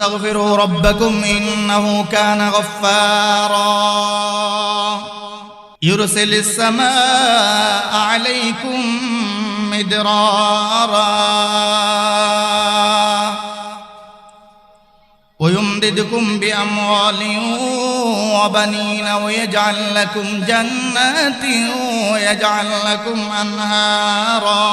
استغفروا ربكم إنه كان غفارا يرسل السماء عليكم مدرارا ويمددكم بأموال وبنين ويجعل لكم جنات ويجعل لكم أنهارا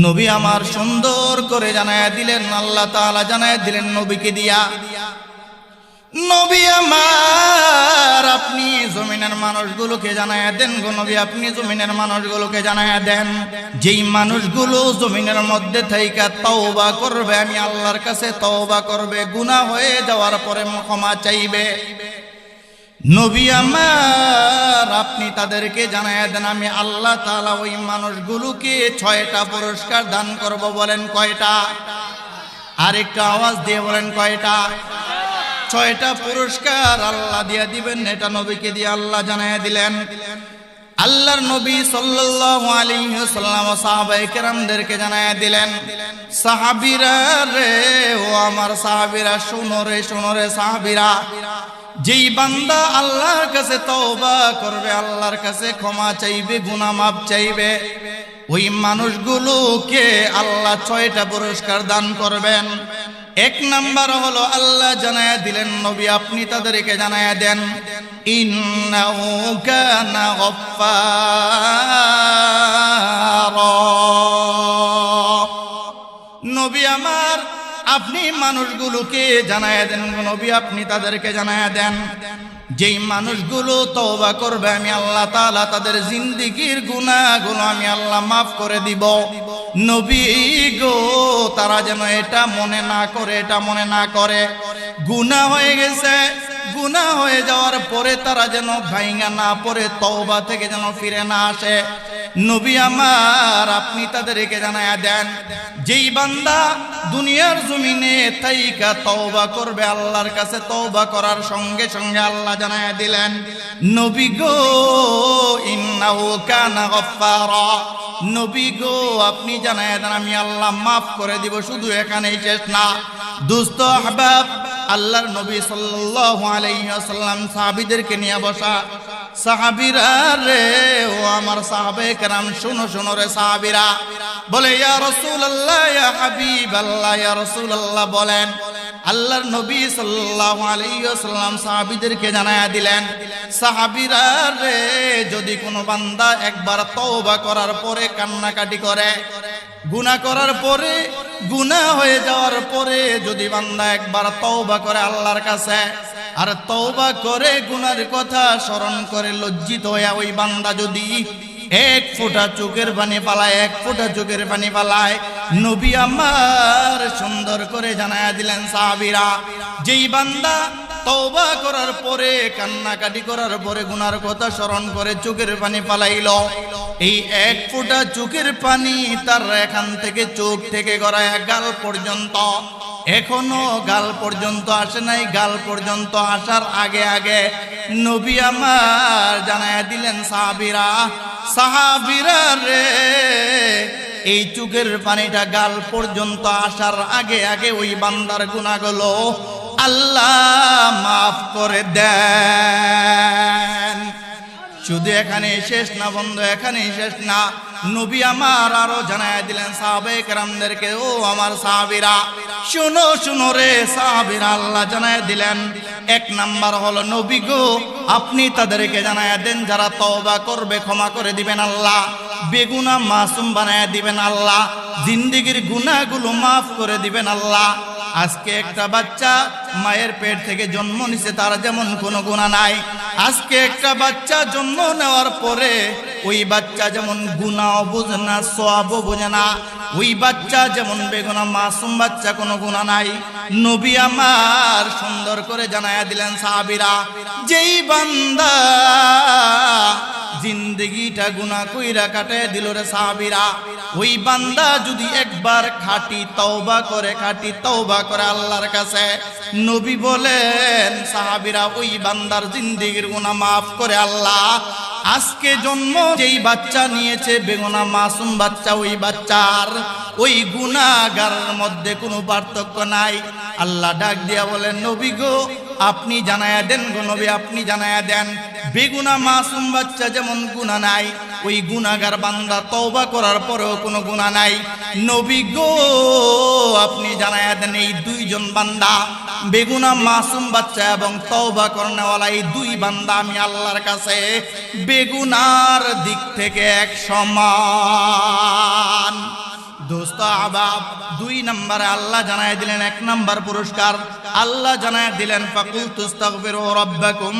নবী আমার সুন্দর করে জানায়া দিলেন, আল্লাহ তাআলা জানায়া দিলেন নবীকে দিয়া, নবী আমার আপনি জমিনের মানুষগুলোকে জানায়া দেন গো নবী, আপনি জমিনের মানুষগুলোকে জানায়া দেন, যেই মানুষগুলো জমিনের মধ্যে থাইকা তওবা করবে, আমি আল্লাহর কাছে তওবা করবে, গুনাহ হয়ে যাওয়ার পরে ক্ষমা চাইবে, নবী আমার আপনি তাদেরকে জানায়া দেন আমি আল্লাহ তাআলা ওই মানুষগুলোকে 6টা পুরস্কার দান করব। বলেন কয়টা? আরেকটা আওয়াজ দিয়ে বলেন কয়টা? 6টা পুরস্কার আল্লাহ দিয়া দিবেন। এটা নবীকে দিয়ে আল্লাহ জানায়া দিলেন। আল্লাহর নবী সাল্লাল্লাহু আলাইহি ওয়াসাল্লাম সাহাবায়ে কেরামদেরকে জানায়া দিলেন, সাহাবীরা রে, ও আমার সাহাবীরা, শোনো রে, শোনো রে সাহাবীরা, যেই বান্দা আল্লাহর কাছে তওবা করবে, আল্লাহর কাছে ক্ষমা চাইবে, গুনাহ মাফ চাইবে, ওই মানুষগুলোকে আল্লাহ 6টা পুরস্কার দান করবেন। 1 নাম্বার হলো আল্লাহ জানায়া দিলেন নবী আপনি তাদেরকে জানায়া দেন, ইন্নাহু কানা গফফারা। নবী আমার আপনি মানুষগুলোকে জানায়া দেন নবী, আপনি তাদেরকে জানায়া দেন যেই মানুষগুলো তওবা করবে, আমি আল্লাহ তাআলা তাদের জিন্দেগীর গুনাহগুলো আমি আল্লাহ মাফ করে দিব। নবী গো, তারা যেন এটা মনে না করে, এটা মনে না করে গুনাহ হয়ে গেছে, গুনাহ হয়ে যাওয়ার পরে তারা যেন ভাঙা না পড়ে, তওবা থেকে যেন ফিরে না আসে। নবী আমার আপনি তাদেরকে জানায়া দেন যেই বান্দা দুনিয়ার জমিনে থাইকা তওবা করবে, আল্লাহর কাছে তওবা করার সঙ্গে সঙ্গে আল্লাহ জানায়া দিলেন নবী গো, ইন্নাহু কানা গফফারা। নবী গো আপনি জানায়া দেন আমি আল্লাহ মাফ করে দিব। শুধু এখানেই শেষ না দোস্ত আহবাব, আল্লাহর নবী সাল্লাল্লাহু আলাইহি ওয়াসাল্লাম সাহাবীদেরকে নিয়ে বসা, সাহাবীরা রে, ও আমার সাহাবায়ে কেরাম, শুনো শুনো রে সাহাবীরা, বলে ইয়া রাসূলুল্লাহ, ইয়া হাবিবাল্লাহ, ইয়া রাসূলুল্লাহ বলেন। আল্লাহর নবী সাল্লাল্লাহু আলাইহি ওয়াসাল্লাম সাহাবীদেরকে জানায়া দিলেন, সাহাবীরা রে, যদি কোনো বান্দা একবার তওবা করার পরে কান্নাকাটি করে, গুনাহ করার পরে, গুনাহ হয়ে যাওয়ার পরে যদি বান্দা একবার তওবা করে আল্লাহর কাছে, আর তওবা করে গুনার কথা স্মরণ করে লজ্জিত হয়ে ওই বান্দা যদি 1 ফোঁটা চোখের পানি পালায়, 1 ফোঁটা চোখের পানি পালায়, নবী আমার সুন্দর করে জানায়া দিলেন সাহাবীরা, যেই বান্দা তওবা করার পরে, কান্নাকাটি করার পরে, গুনার কথা স্মরণ করে চোখের পানি পালাইল, এই 1 ফোঁটা চোখের পানি তার এখান থেকে, চোখ থেকে গড়ায় গাল পর্যন্ত, এখনো গাল পর্যন্ত আসে নাই, গাল পর্যন্ত আসার আগে আগে নবী আমার জানায়া দিলেন সাহাবীরা, সাহাবীরা রে, এই চোখের পানিটা গাল পর্যন্ত আসার আগে আগে ওই বান্দার গুনাহগুলো আল্লাহ মাফ করে দেন। শুধু এখানে শেষ না বন্ধু, এখানে শেষ না, নবী আমার আরো জানায়া দিলেন সাহাবায়ে কেরামদেরকে, ও আমার সাহাবীরা, শুনো শুনো রে সাহাবীরা, আল্লাহ জানায়া দিলেন 1 নাম্বার হলো নবী গো আপনি তাদেরকে জানায়া দেন যারা তওবা করবে ক্ষমা করে দিবেন আল্লাহ, বেগুনাহ মাসুম বানায়া দিবেন আল্লাহ, জিন্দেগীর গুনাহগুলো মাফ করে দিবেন আল্লাহ। আজকে একটা বাচ্চা মায়ের পেট থেকে জন্ম নিছে, তার যেমন কোনো গুনাহ নাই, আজকে একটা বাচ্চা জন্ম নেওয়ার পরে ওই বাচ্চা যেমন গুনাহ বুঝে না, সওয়াব বুঝে না, ওই বাচ্চা যেমন বেগুনাহ মাসুম বাচ্চা, কোনো গুনাহ নাই। নবী আমার সুন্দর করে জানায়া দিলেন সাহাবীরা, যেই বান্দা জিন্দেগিটা গুনাহ কইরা কাটায় দিল রে সাহাবীরা, ওই বান্দা যদি একবার খাঁটি তওবা করে, খাঁটি তওবা করে আল্লাহর কাছে, নবী বলেন সাহাবীরা ওই বান্দার জিন্দেগির গুনাহ মাফ করে আল্লাহ আজকে জন্ম যেই বাচ্চা নিয়েছে বেগুনা মাসুম বাচ্চা, ওই বাচ্চার ওই গুনাহগারের মধ্যে কোনো পার্থক্য নাই। আল্লাহ ডাক দিয়া বলেন, নবী গো আপনি জানায়া দেন গো নবী, আপনি জানায়া দেন বেগুনা মাসুম বাচ্চা যেমন গুনাহ নাই, ওই গুনাহগার বান্দা তওবা করার পরেও কোনো গুনাহ নাই। নবী গো আপনি জানায়া দেন এই দুইজন বান্দা বেগুনা মাসুম বাচ্চা এবং তওবা করনেওয়ালা এই দুই বান্দা আমি আল্লাহর কাছে বেগুনার দিক থেকে এক সমান। দোস্ত আহবাব, 2 নম্বরে আল্লাহ জানায় দিলেন 1 নম্বর পুরস্কার। আল্লাহ জানায় দিলেন ফাকুলতু আস্তাগফিরু রাব্বাকুম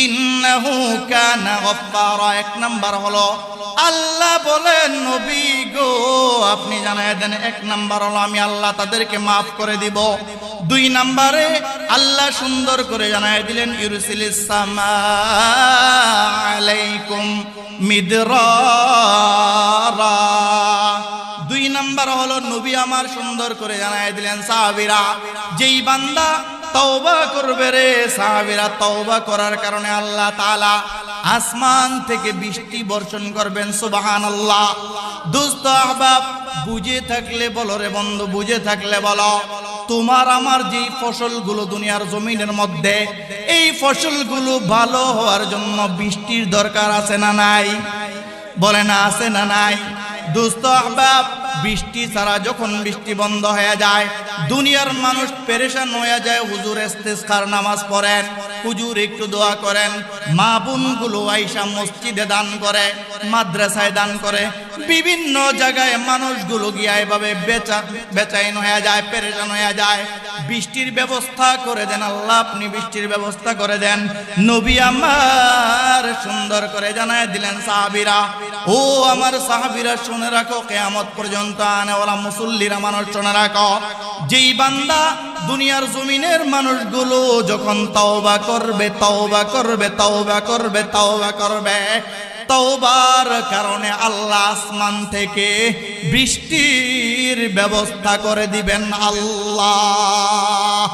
ইন্নাহু কানা গফফারা। 1 নম্বর হলো আল্লাহ বলেন নবী গো আপনি জানায় দেন 1 নম্বর হলো আমি আল্লাহ তাদেরকে মাফ করে দিব। 2 নম্বরে আল্লাহ সুন্দর করে জানায় দিলেন ইউরসিলিস সামা আলাইকুম মিদরারা। 2 নম্বর হলো নবী আমার সুন্দর করে জানায় দিলেন সাহাবীরা যেই বান্দা তওবা করবে রে সাহাবীরা তওবা করার কারণে আল্লাহ তাআলা আসমান থেকে বৃষ্টি বর্ষণ করবেন। সুবহানাল্লাহ। দোস্ত আহবাব, বুঝে থাকলে বলো রে বন্ধু, বুঝে থাকলে বলো তোমার আমার যেই ফসলগুলো দুনিয়ার জমিনের মধ্যে, এই ফসলগুলো ভালো হওয়ার জন্য বৃষ্টির দরকার আছে না নাই? বলে না আছে না নাই? দোস্ত আহবাব, বৃষ্টি ছাড়া যখন বৃষ্টি বন্ধ হয়ে যায় দুনিয়ার মানুষ পেরেশান হয়ে যায়। হুজুর ইস্তিসকার নামাজ পড়েন, হুজুর একটু দোয়া করেন। মা বোনগুলো আইসা মসজিদে দান করে, মাদ্রাসায় দান করে, বিভিন্ন জায়গায় মানুষগুলো গিয়ে এভাবে বেচাইন হয়ে যায়, পেরেশান হয়ে যায়। বৃষ্টির ব্যবস্থা করে দেন আল্লাহ, আপনি বৃষ্টির ব্যবস্থা করে দেন। নবী আমার সুন্দর করে জানায় দিলেন সাহাবীরা, ও আমার সাহাবীরা শুনে রাখো, কিয়ামত পর্যন্ত আনেওয়ালা মুসল্লিরা মানুষ শুনে রাখো, যেই বান্দা দুনিয়ার জমিনের মানুষগুলো যখন তওবা করবে তওবা করবে তওবা করবে তওবা করবে, তওবার কারণে আল্লাহ আসমান থেকে বৃষ্টির ব্যবস্থা করে দিবেন আল্লাহ।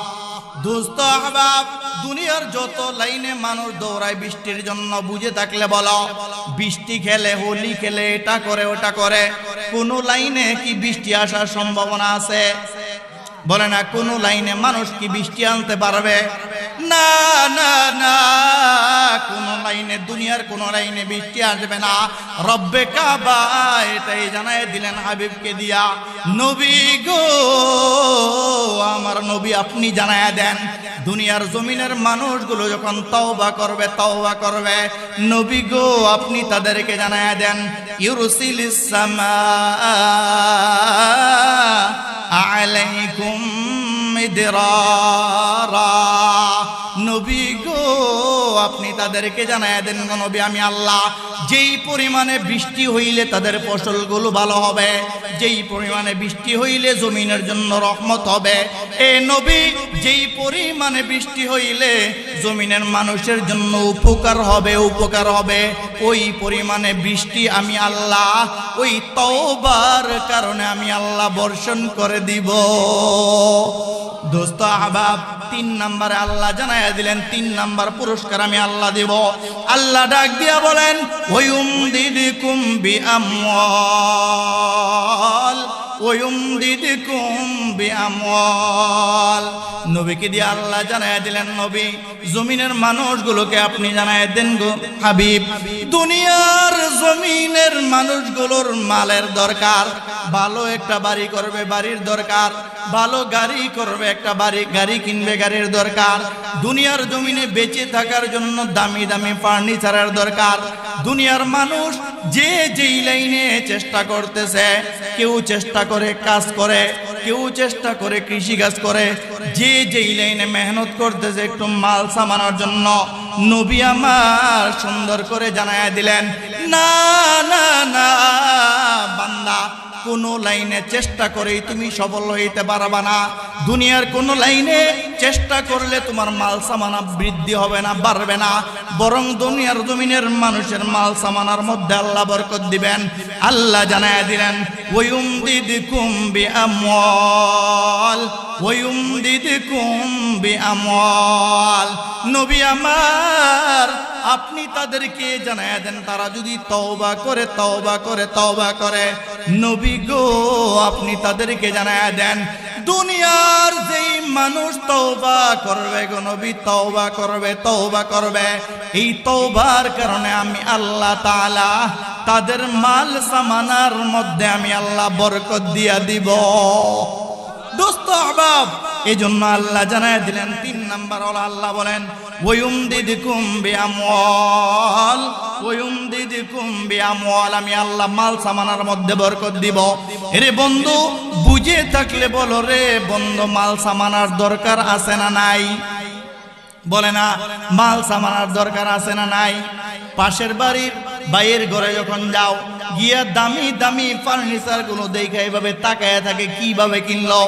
দোস্ত আহবাব, দুনিয়ার যত লাইনে মানুষ দৌড়ায় বৃষ্টির জন্য, বুঝে থাকলে বলো বৃষ্টি খেলে, হোলি খেলে, এটা করে ওটা করে, কোন লাইনে কি বৃষ্টি আসার সম্ভাবনা আছে? বলে না কোন লাইনে মানুষ কি বৃষ্টি আনতে পারবে? না না না, কোন লাইনে, দুনিয়ার কোন লাইনে বৃষ্টি আসবে না। রব্বে কাবা এটাই জানায় দিলেন হাবিবকে দিয়া, নবী গো আমার নবী আপনি জানায় দেন দুনিয়ার জমিনের মানুষগুলো যখন তওবা করবে তওবা করবে, নবী গো আপনি তাদেরকে জানায় দেন ইউরসিলিস সামা আলাইকুম মিদরারা। নবী গো আপনি তাদেরকে জানায় দেন গো নবী আমি আল্লাহ যেই পরিমাণে বৃষ্টি হইলে তাদের ফসলগুলো ভালো হবে, যেই পরিমাণে বৃষ্টি হইলে জমিনের জন্য রহমত হবে, এ নবী যেই পরিমাণে বৃষ্টি হইলে জমিনের মানুষের জন্য উপকার হবে, উপকার হবে, ওই পরিমাণে বৃষ্টি আমি আল্লাহ ওই তওবার কারণে আমি আল্লাহ বর্ষণ করে দিব। দোস্ত আহবাব, 3 নম্বরে আল্লাহ জানায়া দিলেন 3 নম্বর পুরস্কার আমি আল্লাহ দেব। আল্লাহ ডাক দিয়া বলেন ওয়ুমদিদকুম বিআমওয়াল ওয়ুমদিদকুম বিআমওয়াল। নবীকে দিয়ে আল্লাহ জানায়া দিলেন নবী জমিনের মানুষগুলোকে আপনি জানায়া দেন গো হাবিব, দুনিয়ার জমিনের মানুষগুলোর মালের দরকার, ভালো একটা বাড়ি করবে বাড়ির দরকার, ভালো গাড়ি করবে একটা গাড়ি কিনবে গাড়ির দরকার, দুনিয়ার জমিনে বেঁচে থাকার জন্য দামি দামি ফার্নিচারের দরকার। দুনিয়ার মানুষ যে যেই লাইনে চেষ্টা করতেছে, কেউ চেষ্টা করে কাজ করে, কেউ চেষ্টা করে কৃষি কাজ করে, যে যেই লাইনে মেহনত করতেছে একটু মাল সামানোর জন্য, নবী আমার সুন্দর করে জানায়া দিলেন না না না বান্দা, কোন লাইনে চেষ্টা করেই তুমি সফল হইতে পারবা না। দুনিয়ার কোন লাইনে চেষ্টা করলে তোমার মাল সামানা বৃদ্ধি হবে না, বাড়বে না, বরং দুনিয়ার জমিনের মানুষের মাল সামানার মধ্যে আল্লাহ বরকত দিবেন। আল্লাহ জানায়া দিলেন ওয়ায়ুমদিদকুম বিআমওয়াল ওয়ায়ুমদিদকুম বিআমওয়াল। নবী আমার আপনি তাদেরকে জানায়া দেন, তারা যদি তওবা করে তওবা করে তওবা করে, নবী গো আপনি তাদেরকে জানায়া দেন দুনিয়ার যেই মানুষ তওবা করবে গো নবী, তওবা করবে তওবা করবে, এই তওবার কারণে আমি আল্লাহ তাআলা তাদের মাল সামানার মধ্যে আমি আল্লাহ বরকত দিয়া দিব। দোস্ত আহবাব, এজন্য আল্লাহ জানায়া দিলেন 3 নাম্বার হলো আল্লাহ বলেন ওয়ায়ুমদিদকুম বিআমওয়াল ওয়ায়ুমদিদকুম বিআমওয়াল, আমি আল্লাহ মাল সামানার মধ্যে বরকত দিব। এরে বন্ধু বুঝে থাকলে বলো রে বন্ধু, মাল সামানার দরকার আছে না নাই? বলে না মাল সামানার দরকার আছে না নাই? পাশের বাড়ির বাইয়ের ঘরে যখন যাও গিয়া দামি দামি ফার্নিচার গুলো দেখে এইভাবে তাকায় থাকে কিভাবে কিনলো,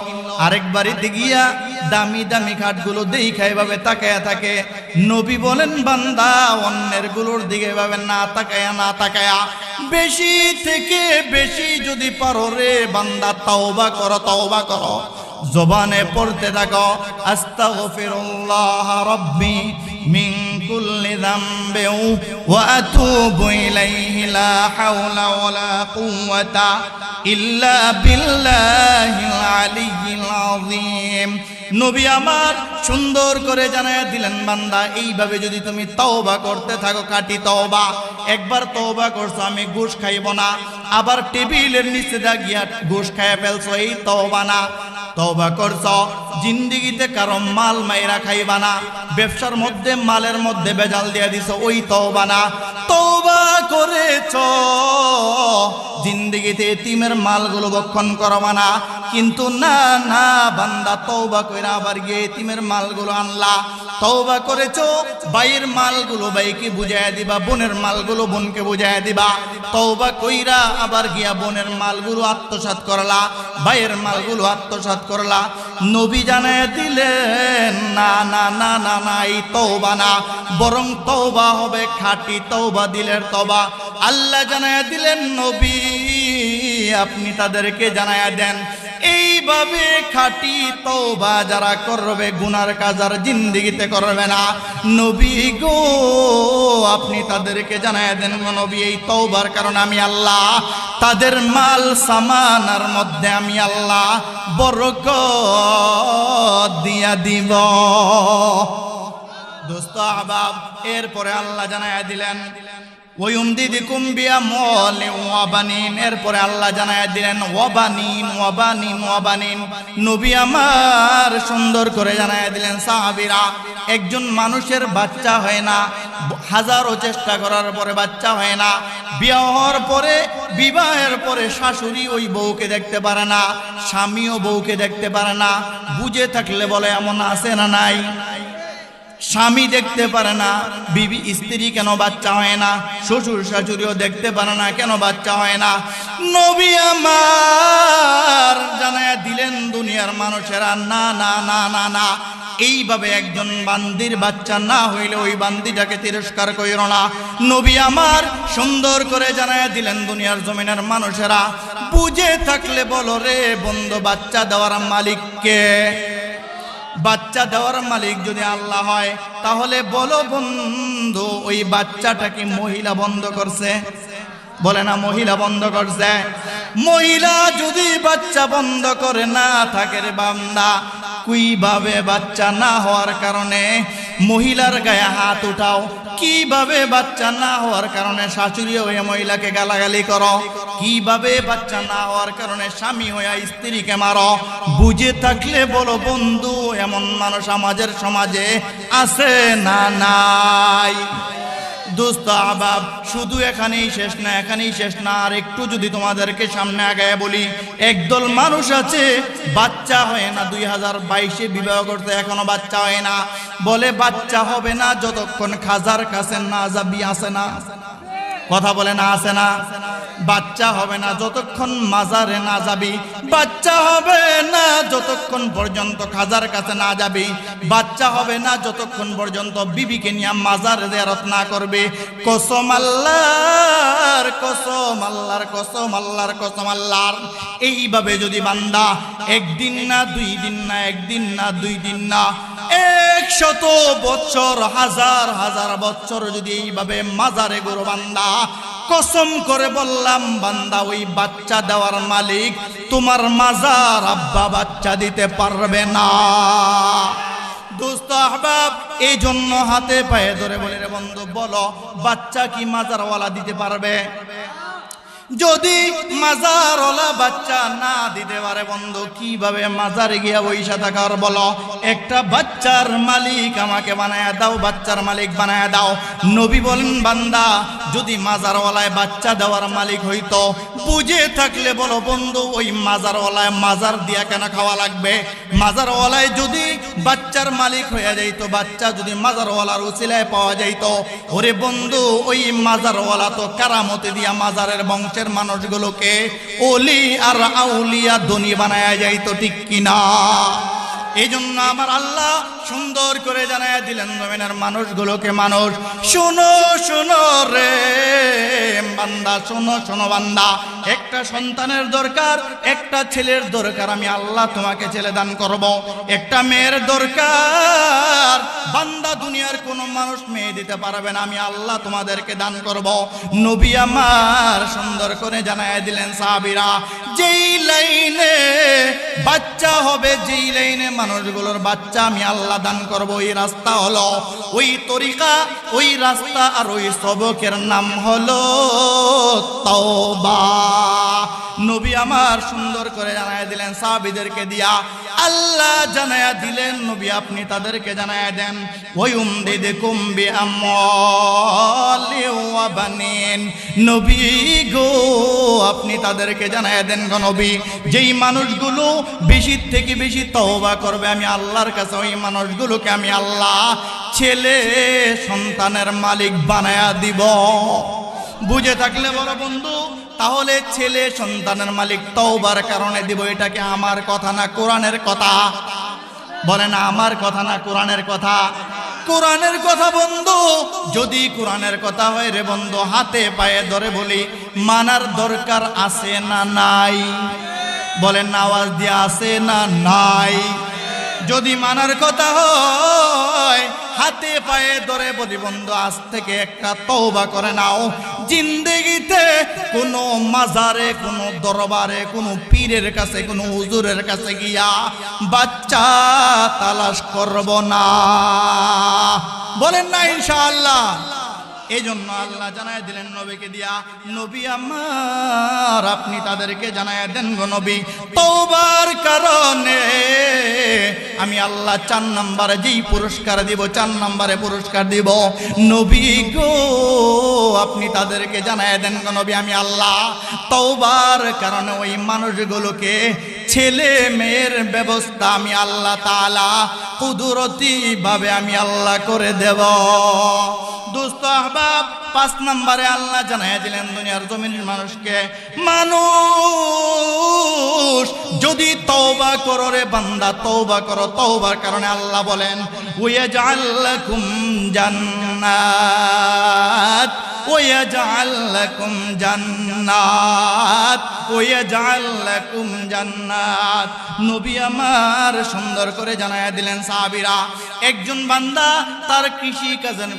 আরেক বাড়িতে গিয়া দামি দামি খাটগুলো দেখে এইভাবে তাকায় থাকে। নবী বলেন বান্দা অন্যের গুলোর দিকে এভাবে না তাকায়া না তাকায়া বেশি থেকে বেশি যদি পারো রে বান্দা তওবা করো তওবা করো, জবানে পড়তে থাকো আস্তাগফিরুল্লাহ রাব্বি মিন কুল্লি যামবি ওয়া আতুবু ইলাইহি লা হাওলা ওয়ালা কুওয়াতা ইল্লা বিল্লাহিল আলিয়্যিল আযীম। নবী আমার সুন্দর করে জানায়া দিলেন বান্দা এইভাবে যদি তুমি তওবা করতে থাকো, কাটি তওবা, একবার তওবা করছো আমি ঘুষ খাইব না, আবার টেবিলের নিচে দাগিয়া ঘুষ খাইয়া ফেলছো, এই তওবা না। তওবা করছো জিন্দেগিতে কারো মাল মাইরা খাইবা না, ব্যবসার মধ্যে মালের মধ্যে বেজাল দিয়া দিছো, ওই তওবা না। তওবা করেছো জিন্দেগিতে এতিমের মালগুলো ভক্ষণ করবা না, কিন্তু না না বান্দা তওবা কইরা আবার গিয়ে এতিমের মালগুলো আনলা। তওবা করেছো ভাইয়ের মালগুলো ভাইকে বুঝাইয়া দিবা, বোনের মালগুলো বোনকে বুঝাইয়া দিবা। তওবা কইরা আবার গিয়া বোনের মালগুলো আত্মসাৎ করলা, ভাইয়ের মালগুলো আত্মসাৎ করলা। নবী জানায়া দিলেন না না না না না, এই তওবা না, বরং তওবা হবে খাঁটি তওবা, দিলের তওবা। আল্লাহ জানায়া দিলেন নবী আপনি তাদেরকে জানায়া দেন এইভাবে খাঁটি তওবা যারা করবে গুনার কাজ আর জিন্দেগিতে করবে না, নবী গো আপনি তাদেরকে জানায়া দেন নবী এই তওবার কারণে আমি আল্লাহ তাদের মাল সামানার মধ্যে আমি আল্লাহ বরকত দিয়া দিব। দোস্ত আহবাব, এরপরে আল্লাহ জানায়া দিলেন ওয়ায়ুমদিদকুম বিআমওয়ালিন ওয়া বানিন, এরপরে আল্লাহ জানায়া দিলেন ওয়া বানিন ওয়া বানিন ওয়া বানিন। নবী আমার সুন্দর করে জানায়া দিলেন সাহাবীরা একজন মানুষের বাচ্চা হয় না, হাজারো চেষ্টা করার পরে বাচ্চা হয় না, বিবাহের পরে শাশুড়ি ওই বউকে দেখতে পারে না, স্বামীও বউকে দেখতে পারে না। বুঝে থাকলে বলে এমন আছে না নাই? স্বামী দেখতে পারে না বিবি স্ত্রী কেন বাচ্চা হয় না, শ্বশুর শাশুড়িও দেখতে পারে না কেন বাচ্চা হয় না। নবী আমার জানায়া দিলেন দুনিয়ার মানুষেরা না না না না না, এইভাবে একজন বান্দির বাচ্চা না হইলে ওই বান্দিটাকে তিরস্কার কইরো না। নবী আমার সুন্দর করে জানায়া দিলেন দুনিয়ার জমিনের মানুষেরা বুঝে থাকলে বলো রে বন্ধু বাচ্চা দেওয়ার মালিক কে? বাচ্চা দেওয়ার মালিক যদি আল্লাহ হয় তাহলে বলো বন্ধু ওই বাচ্চাটা কি মহিলা বন্ধ করছে? বলে না মহিলা বন্ধ করছে। মহিলা যদি বাচ্চা বন্ধ করে না থাকে রে বান্দা, কিভাবে বাচ্চা না হওয়ার কারণে মহিলার গায়ে হাত উঠাও, কিভাবে বাচ্চা না হওয়ার কারণে শাশুড়ি হয়ে মহিলাকে গালাগালি করো, কিভাবে বাচ্চা না হওয়ার কারণে স্বামী হয়ে স্ত্রীকে মারো। বুঝে থাকলে বলো বন্ধু এমন মানুষ আমাদের সমাজে আছে না নাই? দোস্ত আহবাব, শুধু এখানেই শেষ না, এখানেই শেষ না, আর একটু যদি তোমাদেরকে সামনে আগায় বলি, একদল মানুষ আছে বাচ্চা হয় না, 2022-এ বিবাহ করতে এখনো বাচ্চা হয় না, বলে বাচ্চা হবে না যতক্ষণ খাজার কাছে না যাবি। আছে না? কথা বলে না আছে না? বাচ্চা হবে না যতক্ষণ মাজারে না যাবি, বাচ্চা হবে না যতক্ষণ পর্যন্ত খাজার কাছে না যাবি, বাচ্চা হবে না যতক্ষণ পর্যন্ত বিবিকে নিয়ে মাজার জিয়ারত না করবে। কসম আল্লাহর, কসম আল্লাহর, কসম আল্লাহর, কসম আল্লাহর। এইভাবে যদি বান্দা একদিন না দুই দিন না, একদিন না দুই দিন না, 100 বছর, হাজার হাজার বছর যদি এইভাবে মাজারে গরু বান্দা, কসম করে বললাম বান্দা, ওই বাচ্চা দেওয়ার মালিক তোমার মাজার আব্বা বাচ্চা দিতে পারবে না। দোস্ত আহবাব, এই জন্য হাতে পায়ে ধরে বলে রে বন্ধু, বলো বাচ্চা কি মাজারওয়ালা দিতে পারবে? যদি মাজারওয়ালা বাচ্চা না দিতে পারে বন্ধু, কিভাবে মাজারে গিয়া বইসা থাকার? বলো, একটা বাচ্চার মালিক আমাকে বানায়া দাও, বাচ্চার মালিক বানায়া দাও। নবী বলেন বান্দা যদি মাজারওয়ালায় বাচ্চা দেওয়ার মালিক হইতো, বুঝে থাকলে বলো বন্ধু, ওই মাজারওয়ালায় মাজার দিয়া কেন খাওয়া লাগবে? মাজারওয়ালায় যদি বাচ্চার মালিক হয়ে যাইতো, বাচ্চা যদি মাজারওয়ালার উসিলায় পাওয়া যাইতো, ওরে বন্ধু ওই মাজারওয়ালা তো কারামতে দিয়া মাজারের বংশের মানুষগুলোকে ওলি আর আউলিয়া ধনী বানায়া যাইতো, ঠিক কিনা? এই জন্য আমার আল্লাহ সুন্দর করে জানায়া দিলেন জমিনের মানুষগুলোকে, মানুষ শোনো শোনো রে বান্দা, শোনো শোনো বান্দা, একটা সন্তানের দরকার, একটা ছেলের দরকার, আমি আল্লাহ তোমাকে ছেলে দান করব। একটা মেয়ের দরকার, বান্দা দুনিয়ার কোনো মানুষ মেয়ে দিতে পারবে না, আমি আল্লাহ তোমাদেরকে দান করব। নবী আমার সুন্দর করে জানায়া দিলেন সাহাবীরা, যেই লাইনে বাচ্চা হবে, যেই লাইনে মানুষগুলোর বাচ্চা আমি আল্লাহ দান করব, ওই রাস্তা হলো, ওই তরিকা, ওই রাস্তা আর ওই সবকের নাম হলো তওবা। নবী আমার সুন্দর করে জানায়া দিলেন সাহাবীদেরকে দিয়া, আল্লাহ জানায়া দিলেন নবী আপনি তাদেরকে জানায়া দেন, ওয়ুমদিদকুম বিআমওয়ালি ওয়া বানিন। নবী গো আপনি তাদেরকে জানায়া দেন গো নবী, যেই মানুষগুলো বেশি থেকে বেশি তওবা করবে আমি আল্লাহর কাছে, ওই মানুষগুলোকে আমি আল্লাহ ছেলে সন্তানের মালিক বানায়া দিব। বুঝে থাকলে বড় বন্ধু, তাহলে ছেলে সন্তানের মালিক তওবার কারণে দিব। এটাকে আমার কথা না কোরআনের কথা? বলে না আমার কথা না কোরআনের কথা? কোরআনের কথা বন্ধু। যদি কোরআনের কথা হয় রে বন্ধু, হাতে পায়ে ধরে বলি মানার দরকার আছে না নাই? বলেন না আওয়াজ দিয়ে, আছে না নাই? যদি মানার কথা হয় হাতে পায়ে ধরে বলি বন্ধু, আজ থেকে একটা তওবা করে নাও। জিন্দেগিতে কোনো মাজারে, কোনো দরবারে, কোনো পীরের কাছে, কোনো হুজুরের কাছে গিয়া বাচ্চা তালাশ করব না। বলেন না ইনশাআল্লাহ? এই জন্য আল্লাহ জানায় দিলেন নবীকে দিয়া, নবী আমার আপনি তাদেরকে জানায় দেন গো নবী, তওবার কারণে আমি আল্লাহ 4 নম্বরে যেই পুরস্কার দিব, 4 নম্বরে পুরস্কার দিব। নবী গো আপনি তাদেরকে জানায় দেন গো নবী, আমি আল্লাহ তওবার কারণে ওই মানুষগুলোকে ছেলে মেয়ের ব্যবস্থা আমি আল্লাহ তাআলা কুদরতি ভাবে আমি আল্লাহ করে দেব। দোস্ত আহবাব, 5 নম্বরে আল্লাহ জানায়া দিলেন দুনিয়ার জমিনের মানুষকে, মানুষ যদি তওবা করো রে বান্দা, তওবা করো, তওবার কারণে আল্লাহ বলেন ওয়াজআল লাকুম জান্নাত, ওয়াজআল লাকুম জান্নাত, ওয়াজআল লাকুম জান্নাত। নবী আমার সুন্দর করে জানায়া দিলেন সাহাবীরা, একজন বান্দা তার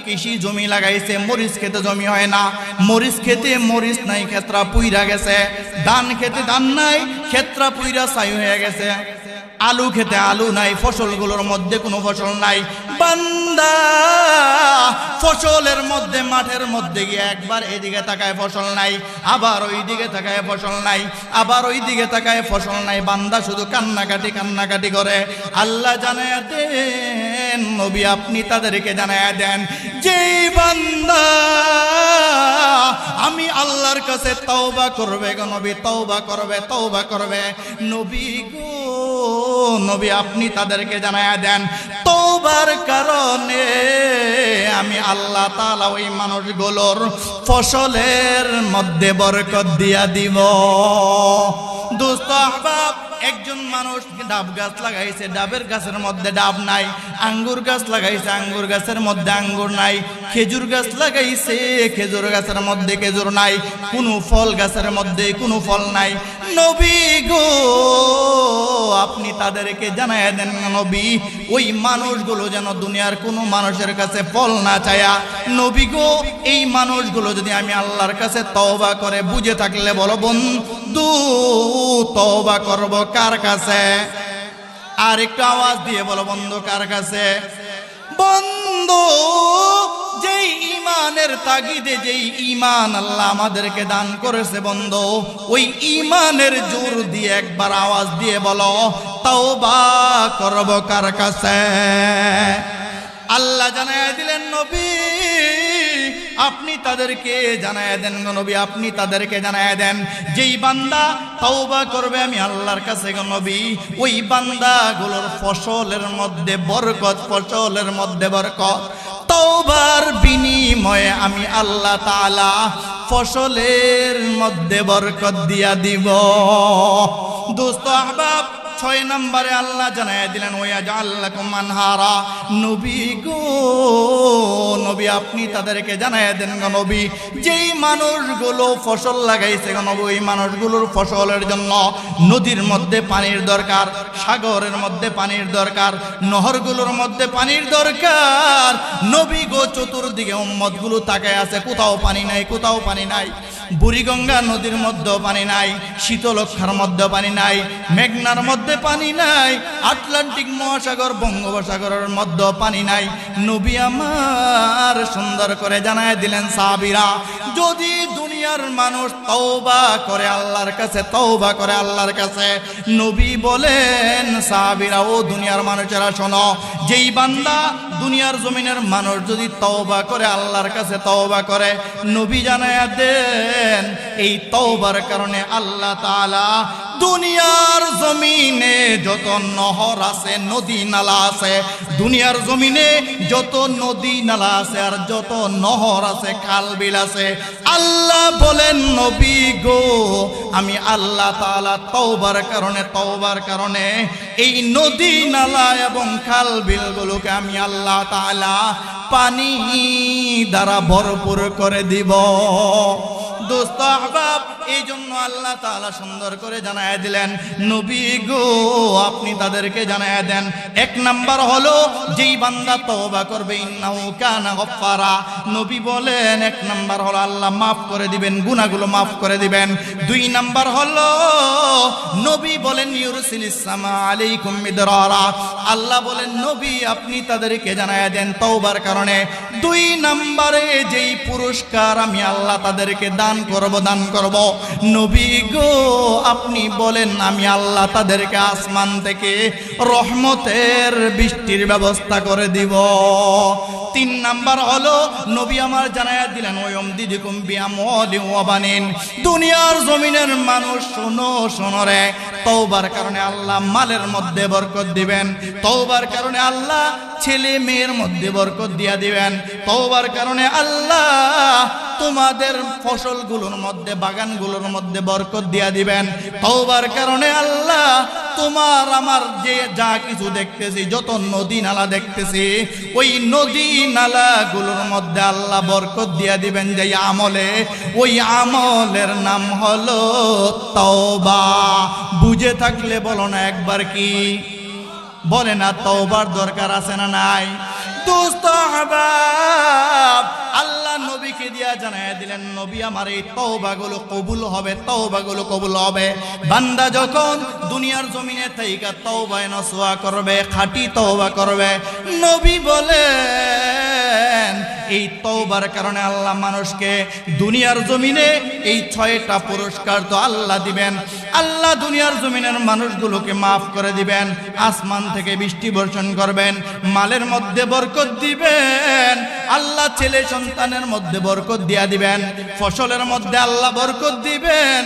কৃষি জমি লাগাইছে, মরিচ খেতে জমি হয় না, মরিচ খেতে মরিচ নাই, ক্ষেত্রা পুইরা গেছে, ধান খেতে ধান নাই, ক্ষেত্রা পুইরা ছাই হয়ে গেছে, আলু খেতে আলু নাই, ফসলগুলোর মধ্যে কোনো ফসল নাই। বান্দা ফসলের মধ্যে, মাঠের মধ্যে গিয়ে একবার এদিকে তাকায় ফসল নাই, আবার ওই দিকে তাকায় ফসল নাই, আবার ওই দিকে তাকায় ফসল নাই। বান্দা শুধু কান্নাকাটি কান্নাকাটি করে। আল্লাহ জানায়া দেন নবী আপনি তাদেরকে জানায়া দেন, যেই বান্দা আমি আল্লাহর কাছে তওবা করবে গো নবী, তওবা করবে, তওবা করবে। নবী গো নবী আপনি তাদেরকে জানায়া দেন তওবার কারণে আমি আল্লাহ তাআলা ওই মানুষগুলোর ফসলের মধ্যে বরকত দিয়া দিব। দোস্ত আহবাব, একজন মানুষ ডাব গাছ লাগাইছে, ডাবের গাছের মধ্যে ডাব নাই। আঙ্গুর গাছ লাগাইছে, আঙ্গুর গাছের মধ্যে আঙ্গুর নাই। খেজুর গাছ লাগাইছে, খেজুর গাছের মধ্যে খেজুর নাই। কোনো ফল গাছের মধ্যে কোনো ফল নাই। নবী গো আপনি তাদেরকে জানায়া দেন নবী ওই মানুষগুলো যেন দুনিয়ার কোনো মানুষের কাছে ফল না চায়া, নবী গো এই মানুষগুলো যদি আমি আল্লাহর কাছে তওবা করে, বুঝে থাকলে বলো বন্ধু তওবা করব কার কাছে? আর একটু আওয়াজ দিয়ে বলো বন্ধু কার কাছে? বন্ধু যেই ঈমানের তাগিদে, যেই ঈমান আল্লাহ আমাদেরকে দান করেছে বন্ধু, ওই ঈমানের জোর দিয়ে একবার আওয়াজ দিয়ে বলো তওবা করব কার কাছে? আল্লাহ জানায়া দিলেন নবী আপনি তাদেরকে জানায়া দেন নবী, আপনি তাদেরকে জানায়া দেন যেই বান্দা তওবা করবে আমি আল্লাহর কাছে নবী ওই বান্দাগুলোর ফসলের মধ্যে বরকত, ফসলের মধ্যে বরকত। তওবার বিনিময়ে আমি আল্লাহ তাআলা ফসলের মধ্যে বরকত দিয়া দিব। দোস্ত আহবাব, 6 নম্বরে আল্লাহ জানায়া দিলেন ওয়াজআল লাকুম আনহারা। নবী গো নবী আপনি তাদেরকে জানায়া দেন নবী যেই মানুষগুলো ফসল লাগাইছে নবী ওই মানুষগুলোর ফসলের জন্য নদীর মধ্যে পানির দরকার, সাগরের মধ্যে পানির দরকার, নহরগুলোর মধ্যে পানির দরকার। নবী গো চতুর্দিকে উম্মতগুলো তাকায় আছে, কোথাও পানি নাই, কোথাও পানি নাই। বুড়িগঙ্গা নদীর মধ্যে পানি নাই, শীতলক্ষার মধ্যে পানি নাই, মেঘনার মধ্যে পানি নাই, আটলান্টিক মহাসাগর বঙ্গোপসাগরের মধ্যে পানি নাই। নবী আমার সুন্দর করে জানায় দিলেন সাহাবীরা যদি দুনিয়ার মানুষ তওবা করে আল্লাহর কাছে, তওবা করে আল্লাহর কাছে, নবী বলেন সাহাবীরা ও দুনিয়ার মানুষেরা শোনো, যেই বান্দা দুনিয়ার জমিনের মানুষ যদি তওবা করে আল্লাহর কাছে, তওবা করে, নবী জানায়া দেন এই তওবার কারণে আল্লাহ তাআলা দুনিয়ার জমিনে যত নহর আছে, নদী নালা আছে, দুনিয়ার জমিনে যত নদী নালা আছে আর যত নহর আছে, খাল বিল আছে, আল্লাহ বলেন নবী গো আমি আল্লাহ তাআলা তওবার কারণে, তওবার কারণে এই নদী নালা এবং খাল বিলগুলোকে আমি আল্লাহ তাআলা পানি দ্বারা ভরপুর করে দিব। দোস্ত আহবাব, এই জন্য আল্লাহ তাআলা সুন্দর করে জানায়া দিলেন নবী গো আপনি তাদেরকে জানায়া দেন 1 নাম্বার হলো যেই বান্দা তওবা করবে ইন্নাহু কানা গফফারা। নবী বলেন 1 নাম্বার হলো আল্লাহ মাফ করে দিবেন, গুনাহগুলো মাফ করে দিবেন। 2 নাম্বার হলো নবী বলেন ইউরসিলিস সামা আলাইকুম মিদরারা। আল্লাহ বলেন নবী আপনি তাদেরকে জানায়া দেন তওবার কারণে 2 নম্বরে যেই পুরস্কার আমি আল্লাহ তাদেরকে দান করব, দান করব, নবী গো আপনি বলেন আমি আল্লাহ তাদেরকে আসমান থেকে রহমতের বৃষ্টির ব্যবস্থা করে দিব। 3 নাম্বার হলো নবী আমার জানায়া দিলেন ওয়ম দিদিকুম বিআমওয়ালি ওয়া বানিন। দুনিয়ার জমিনের মানুষ শোনো, শোনো রে, তওবার কারণে আল্লাহ মালের মধ্যে বরকত দিবেন, তওবার কারণে আল্লাহ ছেলে মেয়ের মধ্যে বরকত দিয়া দিবেন, তওবার কারণে আল্লাহ তোমাদের ফসলগুলোর মধ্যে, বাগানগুলোর মধ্যে বরকত দিয়া দিবেন, তওবার কারণে আল্লাহ তোমার আমার যে যা কিছু দেখতেছি, যত নদী নালা দেখতেছি, ওই নদী নালাগুলোর মধ্যে আল্লাহ বরকত দিয়া দিবেন যে আমলে, ওই আমলের নাম হলো তওবা। বুঝে থাকলে বলো না একবার কি বলে না তওবার দরকার আছে না নাই? দোস্ত আহবাব, আল্লাহ নবীকে দিয়া জানায়া দিলেন নবী আমার এই তওবাগুলো কবুল হবে, তওবাগুলো কবুল হবে। বান্দা যখন দুনিয়ার জমিনে থাইকা তওবায়ে নসওয়া করবে, খাঁটি তওবা করবে, নবী বলেন এই তওবার কারণে আল্লাহ মানুষকে দুনিয়ার জমিনে এই 6টা পুরস্কার তো আল্লাহ দিবেন। আল্লাহ দুনিয়ার জমিনের মানুষগুলোকে মাফ করে দিবেন, আসমান থেকে বৃষ্টি বর্ষণ করবেন, মালের মধ্যে বরকত দিবেন, আল্লাহ ছেলে সন্তানের মধ্যে বরকত দিয়া দিবেন, ফসলের মধ্যে আল্লাহ বরকত দিবেন,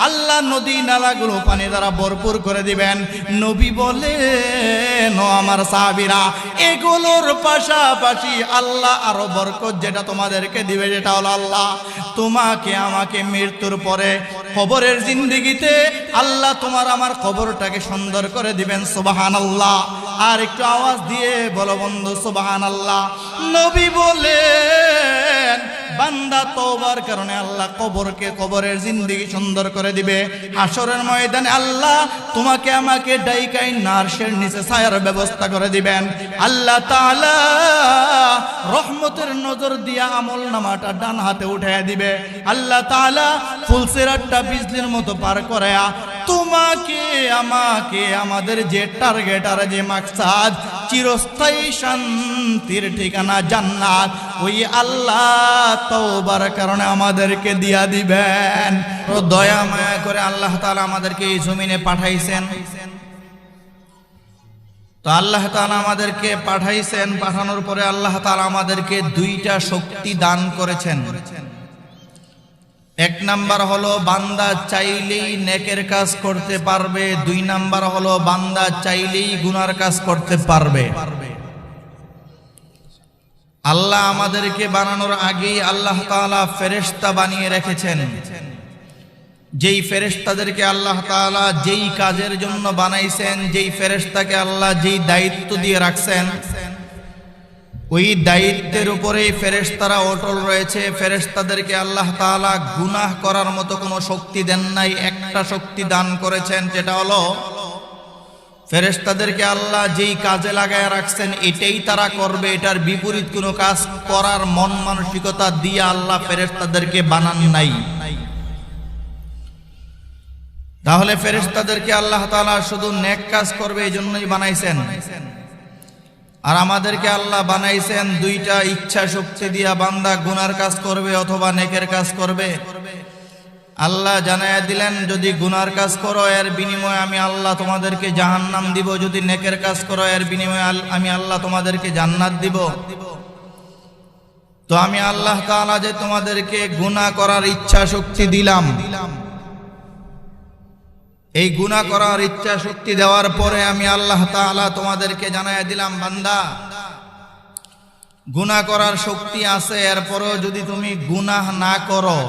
আল্লাহ নদী নালাগুলো পানি দ্বারা ভরপুর করে দিবেন। নবী বলেন, ও আমার সাহাবীরা, এগুলোর পাশাপাশি আল্লাহ আরো বরকত যেটা তোমাদেরকে দিবে সেটা হলো আল্লাহ তোমাকে আমাকে মৃত্যুর পরে কবরের জিন্দেগিতে আল্লাহ তোমার আমার কবরটাকে সুন্দর করে দিবেন। সুবহানাল্লাহ। আর একটু আওয়াজ দিয়ে বলো বন্ধু সুবহানাল্লাহ। নবী বলেন, বান্দা তওবার কারণে আল্লাহ কবরের জিন্দেগি সুন্দর করে দিবে। হাসরের ময়দানে আল্লাহ তোমাকে আমাকে ডাইকাই নারশের নিচে ছায়ার ব্যবস্থা করে দিবেন। আল্লাহ তাআলা রহমতের নজর দিয়া আমল নামাটা ডান হাতে উঠাইয়া দিবে। আল্লাহ তাআলা ফুলসিরাতটা বিজলির মতো পার করায়া তোমাকে আমাকে আমাদের যে টার্গেট আর যে মাকসাদ চিরস্থায়ী শান্তির ঠিকানা জান্নাত, ওই আল্লাহ তওবার কারণে আমাদেরকে দিয়া দিবেন। দয়া মায়া করে আল্লাহ তাআলা আমাদেরকে এই জমিনে পাঠাইছেন। তো আল্লাহ তাআলা আমাদেরকে পাঠাইছেন, পাঠানোর পরে আল্লাহ তাআলা আমাদেরকে দুইটা শক্তি দান করেছেন। এক নাম্বার হলো বান্দা চাইলেই নেকের কাজ করতে পারবে, দুই নাম্বার হলো বান্দা চাইলেই গুনার কাজ করতে পারবে। আল্লাহ আমাদেরকে বানানোর আগেই আল্লাহ তাআলা ফেরেশতা বানিয়ে রেখেছেন। যেই ফেরেশতাদেরকে আল্লাহ তাআলা যেই কাজের জন্য বানাইছেন, যেই ফেরেশতাকে আল্লাহ যেই দায়িত্ব দিয়ে রাখছেন, ওই দায়িত্বের উপরেই ফেরেশতারা অটল রয়েছে। ফেরেশতাদেরকে আল্লাহ তাআলা গুনাহ করার মতো কোনো শক্তি দেন নাই, একটা শক্তি দান করেছেন, যেটা হলো ফেরেশতাদেরকে আল্লাহ যেই কাজে লাগায় রাখছেন এটাই তারা করবে, এটার বিপরীত কোনো কাজ করার মন মানসিকতা দিয়ে আল্লাহ ফেরেশতাদেরকে বানান নাই। তাহলে ফেরেশতাদেরকে আল্লাহ তাআলা শুধু নেক কাজ করবে এই জন্যই বানাইছেন। আর আমাদেরকে আল্লাহ বানাইছেন দুইটা ইচ্ছা শক্তি দিয়া, বান্দা গুনার কাজ করবে অথবা নেকের কাজ করবে। আল্লাহ জানায়া দিলেন, যদি গুনার কাজ করো এর বিনিময়ে আমি আল্লাহ তোমাদেরকে জাহান্নাম দিব, যদি নেকের কাজ করো এর বিনিময়ে আমি আল্লাহ তোমাদেরকে জান্নাত দিব। তো আমি আল্লাহ তাআলা যে তোমাদেরকে গুনাহ করার ইচ্ছা শক্তি দিলাম, এই গুনাহ করার ইচ্ছা শক্তি দেওয়ার পরে আমি আল্লাহ তাআলা তোমাদেরকে জানায়া দিলাম, বান্দা গুনাহ করার শক্তি আছে, এরপরও যদি তুমি গুনাহ না করো,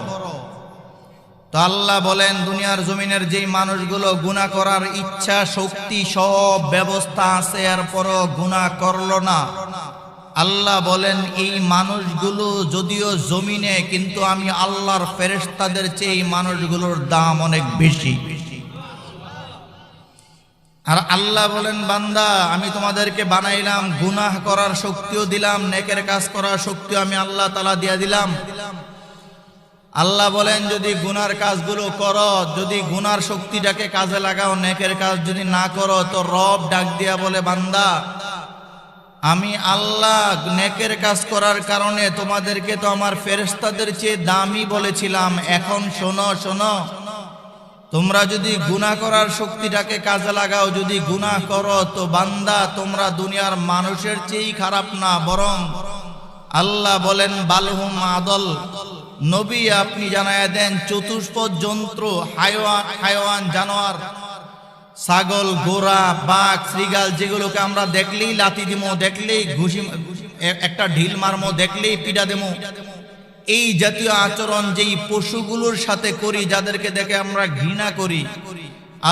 তো আল্লাহ বলেন দুনিয়ার জমিনের যেই মানুষগুলো গুনাহ করার ইচ্ছা শক্তি সব ব্যবস্থা আছে এরপরও গুনাহ করলো না, আল্লাহ বলেন এই মানুষগুলো যদিও জমিনে, কিন্তু আমি আল্লাহর ফেরেশতাদের চেয়ে এই মানুষগুলোর দাম অনেক বেশি। আর আল্লাহ বলেন, বান্দা আমি তোমাদেরকে বানাইলাম, গুনাহ করার শক্তিও দিলাম, নেকের কাজ করার শক্তিও আমি আল্লাহ তাআলা দিয়া দিলাম। আল্লাহ বলেন যদি গুনার কাজগুলো করো, যদি গুনার শক্তিটাকে কাজে লাগাও, নেকের কাজ যদি না করো, তো রব ডাক দিয়া বলে, বান্দা আমি আল্লাহ নেকের কাজ করার কারণে তোমাদেরকে তো আমার ফেরেশতাদের চেয়ে দামি বলেছিলাম, এখন শোনো শোনো, তোমরা যদি গুনাহ করার শক্তিটাকে কাজে লাগাও, যদি গুনাহ করো, তো বান্দা তোমরা দুনিয়ার মানুষের চেয়েই খারাপ না, বরং আল্লাহ বলেন বালহুম আদল। নবী আপনি জানায়া দেন চতুষ্পদ জন্তু, হায়াওয়ান জানোয়ার, ছাগল, ঘোড়া, বাঘ, শ্রীগাল, যেগুলোকে আমরা দেখলেই লাথি দিমো, দেখলেই ঘুষি একটা ঢিল মারমো, দেখলেই পিটা দেমো, এই জাতীয় আচরণ যেই পশুগুলোর সাথে করি, যাদেরকে দেখে আমরা ঘৃণা করি,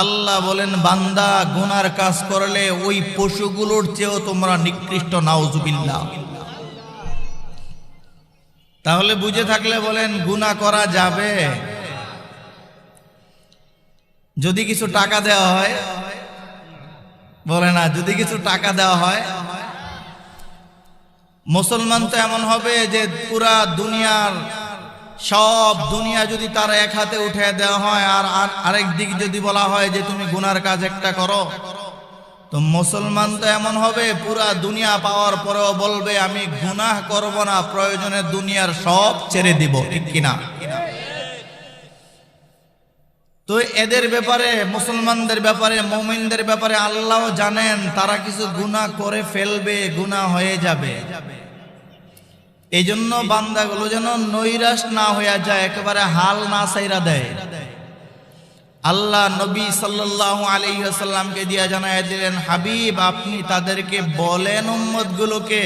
আল্লাহ বলেন বান্দা গুনার কাজ করলে ওই পশুগুলোর চেয়েও তোমরা নিকৃষ্ট, নাউজুবিল্লাহ। তাহলে বুঝে থাকলে বলেন গুনাহ করা যাবে যদি কিছু টাকা দেওয়া হয়? বলে না, যদি কিছু টাকা দেওয়া হয়। মুসলমান তো এমন হবে যে পুরা দুনিয়ার সব দুনিয়া যদি তার এক হাতে উঠে দেওয়া হয়, আর আরেক দিক যদি বলা হয় যে তুমি গুনার কাজ একটা করো, তো মুসলমান তো এমন হবে পুরা দুনিয়া পাওয়ার পরেও বলবে আমি গুনাহ করব না, প্রয়োজনে দুনিয়ার সব ছেড়ে দিব, ঠিক কিনা? তো এদের ব্যাপারে, মুসলমানদের ব্যাপারে, মুমিনদের ব্যাপারে আল্লাহ জানেন তারা কিছু গুনাহ করে ফেলবে, গুনাহ হয়ে যাবে। এই জন্য বান্দাগুলো যেন নৈরাশ না হইয়া যায়, একেবারে হাল না ছাইরা দেয়। আল্লাহ নবী সাল্লাল্লাহু আলাইহি ওয়াসাল্লামকে দিয়া জানায় দিলেন, হাবিব আপনি তাদেরকে বলেন উম্মতগুলোকে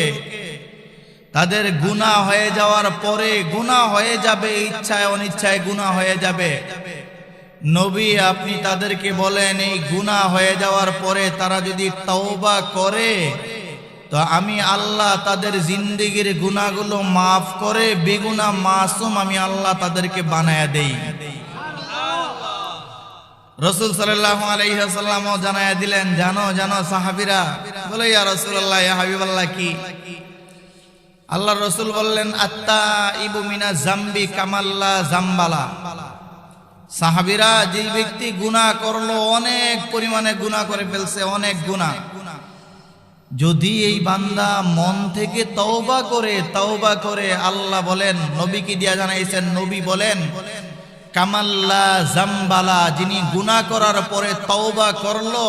তাদের গুনাহ হয়ে যাওয়ার পরে, গুনাহ হয়ে যাবে, ইচ্ছায় অনিচ্ছায় গুনাহ হয়ে যাবে, নবী আপনি তাদেরকে বলেন এই গুনাহ হয়ে যাওয়ার পরে তারা যদি তওবা করে তো আমি আল্লাহ তাদের জিন্দেগির গুনাহগুলো মাফ করে বেগুনাহ মাসুম আমি আল্লাহ তাদেরকে বানায়া দেই। রাসূল সাল্লাল্লাহু আলাইহি ওয়াসাল্লাম জানায়া দিলেন, জানো জানো সাহাবীরা বলে, ইয়া রাসূলুল্লাহ ইয়া হাবিবাল্লাহ কি? আল্লাহর রাসূল বললেন, আত্তাইবু মিনাজ জামবি কামাল্লা জামবালা। সাহাবীরা, যে ব্যক্তি গুনাহ করলো, অনেক পরিমাণে গুনাহ করে ফেলছে, অনেক গুনাহ, যদি এই বান্দা মন থেকে তওবা করে আল্লাহ বলেন, নবীকে দিয়া জানাইছেন, নবী বলেন কামাল্লা জামবালা, যিনি গুনাহ করার পরে তওবা করলো,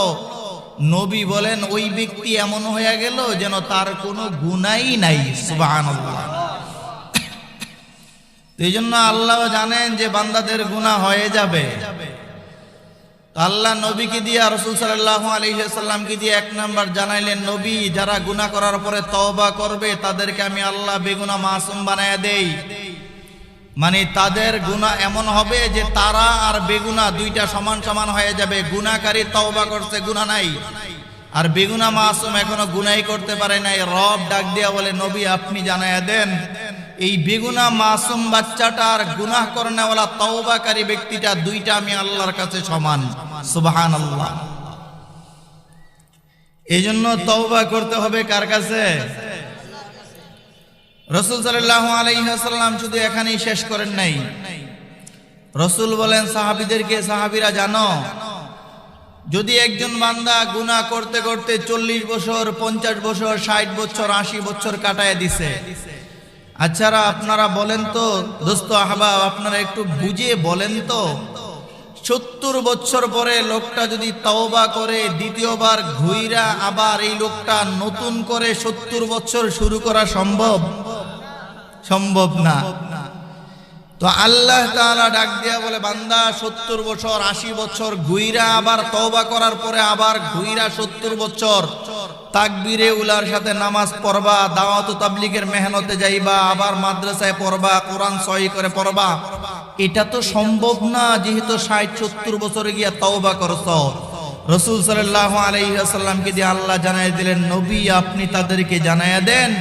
নবী বলেন ওই ব্যক্তি এমন হয়ে গেল যেন তার কোনো গুনাহই নাই। সুবহানাল্লাহ। এই জন্য আল্লাহ জানেন যে বান্দাদের গুনাহ হয়ে যাবে। আল্লাহ নবীকে দিয়ে, রাসূল সাল্লাল্লাহু আলাইহি ওয়াসাল্লামকে দিয়ে এক নাম্বার জানাইলেন, নবী যারা গুনাহ করার পরে তওবা করবে তাদেরকে আমি আল্লাহ বেগুনাহ মাসুম বানায়া দেই। মানে তাদের গুনাহ এমন হবে যে তারা আর বেগুনাহ দুইটা সমান সমান হয়ে যাবে। গুনাহকারী তওবা করছে, গুনাহ নাই, আর বেগুনাহ মাসুম এখনো গুনাহই করতে পারে নাই। রব ডাক দিয়া বলে, নবী আপনি জানায়া দেন এই বেগুনাহ মাসুম বাচ্চাটা আর গুনাহ করনেওয়ালা তওবাকারী ব্যক্তিটা দুইটা আমি আল্লাহর কাছে সমান। সুবহানাল্লাহ। এইজন্য তওবা করতে হবে কার কাছে? রাসূল সাল্লাল্লাহু আলাইহি ওয়াসাল্লাম শুধু এখানেই শেষ করেন নাই। রাসূল বলেন সাহাবীদেরকে, সাহাবীরা জানো, যদি একজন বান্দা গুনাহ করতে করতে 40 বছর, 50 বছর, 60 বছর, 80 বছর কাটায় দিছে, আচ্ছা আপনারা বলেন তো দোস্ত আহবাব, আপনারা একটু বুঝিয়ে বলেন তো, 70 বছর পরে লোকটা যদি তওবা করে দ্বিতীয়বার ঘুইরা আবার এই লোকটা নতুন করে 70 বছর শুরু করা সম্ভব? সম্ভব না। তো আল্লাহ তাআলা ডাক দিয়া বলে, বান্দা 70 বছর 80 বছর ঘুইরা আবার তওবা করার পরে আবার ঘুইরা 70 বছর তাকবীরে উলার সাথে নামাজ পড়বা, দাওয়াত ও তাবলীগের মেহনতে যাইবা, আবার মাদ্রাসায় পড়বা, কোরআন সহি করে পড়বা, এটা তো সম্ভব না যেহেতু 60-70 বছরে গিয়া তওবা করছো। রাসূল সাল্লাল্লাহু আলাইহি ওয়াসাল্লামকে দিয়ে আল্লাহ জানায় দিলেন, নবী আপনি তাদেরকে জানায়া দেন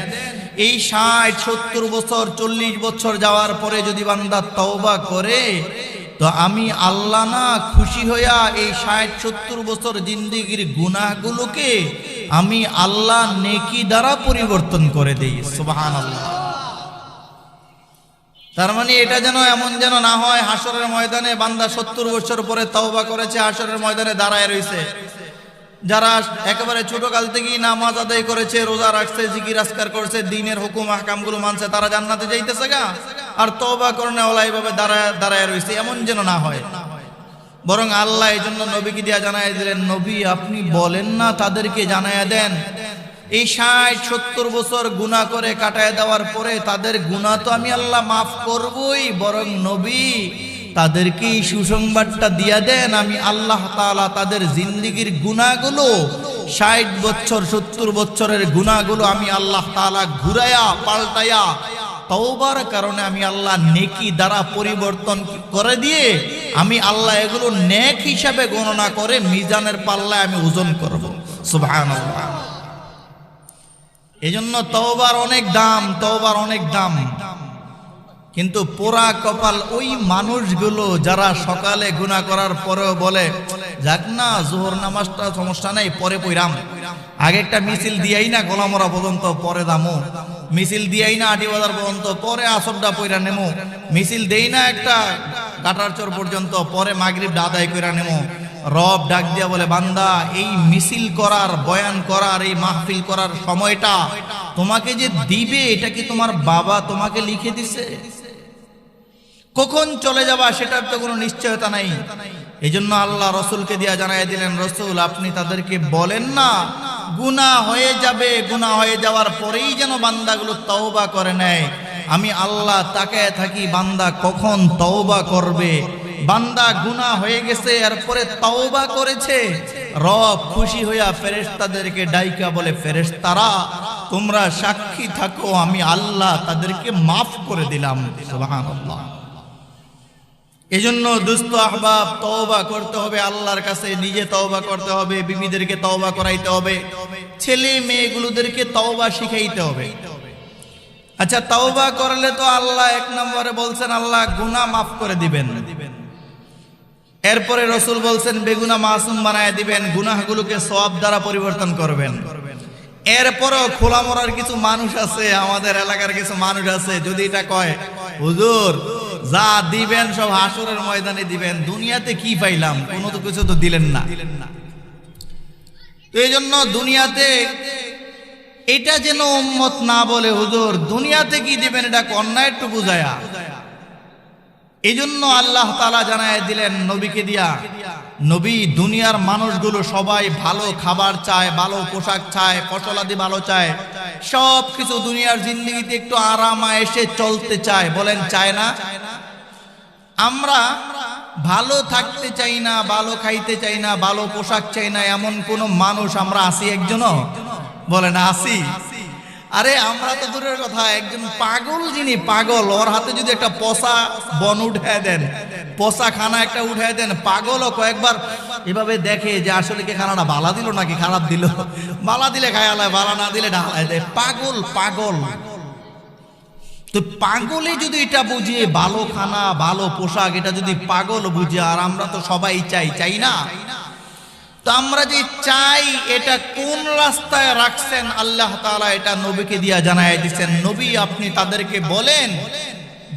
এই 60-70 বছর 40 বছর যাওয়ার পরে যদি বান্দা তওবা করে তো আমি আল্লাহ না খুশি হইয়া এই 60-70 বছর জিন্দেগির গুনাহগুলোকে আমি আল্লাহ নেকি দ্বারা পরিবর্তন করে দেই। সুবহানাল্লাহ। তার মানে এটা যেন এমন যেন না হয় হাসরের ময়দানে বান্দা 70 বছর পরে তওবা করেছে, হাসরের ময়দানে দাঁড়ায় রইছে। যারা একেবারে ছোটকাল থেকেই নামাজ আদায় করেছে, রোজা রাখছে, জিকির আজকার করছে, দ্বীনের হুকুম আহকামগুলো মানছে, তারা জান্নাতে যাইতেছে গা, আর তওবা করনে ওলা এইভাবে দাঁড়ায় রইছে, এমন যেন না হয়। বরং আল্লাহ এই জন্য নবীকে দিয়া জানায় দিলেন, নবী আপনি বলেন না তাদেরকে জানায়া দেন এই 60-70 বছর গুনাহ করে কাটায় দেওয়ার পরে তাদের গুনাহ তো আমি আল্লাহ মাফ করবই, বরং নবী তাদেরকে এই সুসংবাদটা দিয়া দেন আমি আল্লাহ তাআলা তাদের জিন্দেগির গুনাহগুলো 60 বছর 70 বছরের গুনাহগুলো আমি আল্লাহ তাআলা ঘুরায়া পাল্টায়া তওবার কারণে আমি আল্লাহ নেকি দ্বারা পরিবর্তন করে দিয়ে আমি আল্লাহ এগুলো নেক হিসাবে গণনা করে মিজানের পাল্লায় আমি ওজন করব। সুবহানাল্লাহ। এজন্য তওবার অনেক দাম, তওবার অনেক দাম। কিন্তু পোড়া কপাল ওই মানুষগুলো যারা সকালে গুনাহ করার পরেও বলে যাক না জোহর নামাজটা সমস্যা নাই পরে পড়াম, আগে একটা মিছিল দিয়াই না গোলামরা পর্যন্ত পরে দামো, মিছিল দিয়াই না আটি বাজার পর্যন্ত পরে আসরটা পইরা নেমো, মিছিল দেই না একটা কাটারচর পর্যন্ত পরে মাগরিব আদায় কইরা নেমো। রব ডাক দিয়া বলে, বান্দা এই মিছিল করার, বয়ান করার, এই মাহফিল করার সময়টা তোমাকে যে দিবে এটা কি তোমার বাবা তোমাকে লিখে দিছে? কখন চলে যাবা সেটার তো কোনো নিশ্চয়তা নাই। এই জন্য আল্লাহ রসুলকে দিয়া জানাই দিলেন, রসুল আপনি তাদেরকে বলেন না গুনাহ হয়ে যাবে, গুনাহ হয়ে যাওয়ার পরেই যেন বান্দাগুলো তওবা করে নেয়। আমি আল্লাহ তাকায় থাকি বান্দা কখন তওবা করবে, বান্দা গুনাহ হয়ে গেছে এরপরে তওবা করেছে, রব খুশি হইয়া ফেরেশতাদেরকে ডাইকা বলে, ফেরেশতারা তোমরা সাক্ষী থাকো আমি আল্লাহ তাদেরকে মাফ করে দিলাম। সুবহানাল্লাহ। এজন্য দোস্ত আহবাব, তওবা করতে হবে আল্লাহর কাছে, নিজে তওবা করতে হবে, বিবিদেরকে তওবা করাইতে হবে, ছেলে মেয়েগুলোদেরকে তওবা শিখাইতে হবে। আচ্ছা, তওবা করলে তো আল্লাহ এক নম্বরে বলছেন আল্লাহ গুনাহ মাফ করে দিবেন, এরপরে রাসূল বলছেন বেগুনাহ মাসুম বানায় দিবেন, গুনাহগুলোকে সওয়াব দ্বারা পরিবর্তন করবেন। এরপরও খোলা মরার কিছু মানুষ আছে, আমাদের এলাকার কিছু মানুষ আছে, যদি এটা কয় হুজুর যা দিবেন সব হাসরের ময়দানে দিবেন, দুনিয়াতে কি পাইলাম, কোনো তো কিছু তো দিলেন না। তো এই জন্য দুনিয়াতে এটা যেন উম্মত না বলে হুজুর দুনিয়াতে কি দিবেন এটা কন্যা একটু বুঝায়া। এই জন্য আল্লাহ তাআলা জানায় দিলেন নবীকে দিয়া, নবী দুনিয়ার মানুষগুলো সবাই ভালো খাবার চায়, ভালো পোশাক চায়, ফসলাদি ভালো চায়, সব কিছু দুনিয়ার জিন্দেগিতে একটু আরাম আয়েশে চলতে চায়, বলেন চায় না? আমরা ভালো থাকতে চাই না, ভালো খাইতে চাই না, ভালো পোশাক চাই না, এমন কোন মানুষ আমরা আছি একজনও? বলেন আসি? আরে আমরা তো দূরের কথা, একজন পাগল, যিনি পাগল, ওর হাতে যদি একটা পচা বন উঠায় দেন, পচা খানা একটা উঠায় দেন, পাগলও কয়েকবার এভাবে দেখে যে আসলে কি খানাটা বালা দিল নাকি খারাপ দিল, বালা দিলে খায়ালায়, বালা না দিলে ঢালায় দেয়। পাগল পাগল। তো পাগলে যদি এটা বুঝিয়ে ভালো খানা ভালো পোশাক, এটা যদি পাগল বুঝে, আর আমরা তো সবাই চাই, চাই না? তো আমরা যে চাই এটা কোন রাস্তায় রাখছেন আল্লাহ তাআলা এটা নবীকে দিয়া জানায় দিচ্ছেন। নবী আপনি তাদেরকে বলেন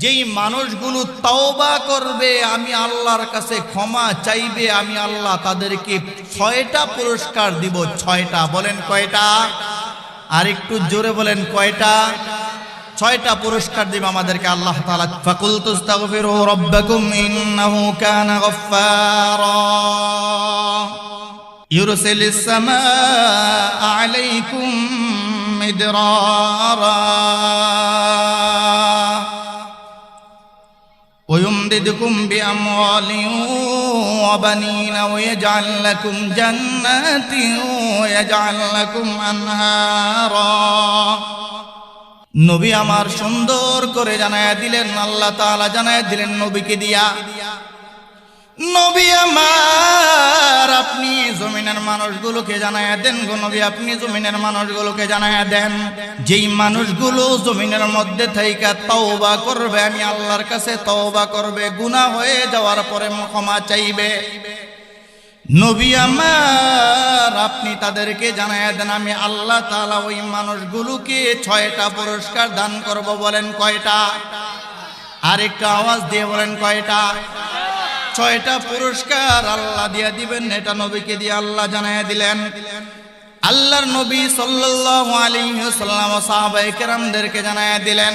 যেই মানুষগুলো তওবা করবে, আমি আল্লাহর কাছে ক্ষমা চাইবে, আমি আল্লাহ তাদেরকে 6টা পুরস্কার দিব। 6টা। বলেন কয়টা? আর একটু জোরে বলেন কয়টা? 6টা পুরস্কার দিবে আমাদেরকে আল্লাহ তাআলা। ফাকুলতু আস্তাগফিরু রাব্বাকুম ইন্নাহু কানা গফফারা ইউরসিলিস সামাআ আলাইকুম মিদরারা ওয়া ইউমদিদকুম বিআমওয়ালিন ওয়া বানিনা ওয়া ইয়াজআল লাকুম জান্নাতিন ওয়া ইয়াজআল লাকুম আনহারা। নবী আমার সুন্দর করে জানায়া দিলেন, আল্লাহ তাআলা জানায়া দিলেন নবীকে দিয়া, নবী আমার আপনি জমিনের মানুষগুলোকে জানায়া দেন গো নবী, আপনি জমিনের মানুষগুলোকে জানায়া দেন যেই মানুষগুলো জমিনের মধ্যে থাইকা তওবা করবে, আমি আল্লাহর কাছে তওবা করবে, গুনাহ হয়ে যাওয়ার পরে ক্ষমা চাইবে, নবী আমার আপনি তাদেরকে জানায়া দেন আমি আল্লাহ তাআলা ওই মানুষগুলোকে 6টা পুরস্কার দান করব। বলেন কয়টা? আর একটু আওয়াজ দিয়ে বলেন কয়টা? 6টা পুরস্কার আল্লাহ দিয়া দিবেন, এটা নবীকে দিয়ে আল্লাহ জানায়া দিলেন। আল্লাহর নবী সাল্লাল্লাহু আলাইহি ওয়াসাল্লাম সাহাবায়ে কেরামদেরকে জানায়া দিলেন,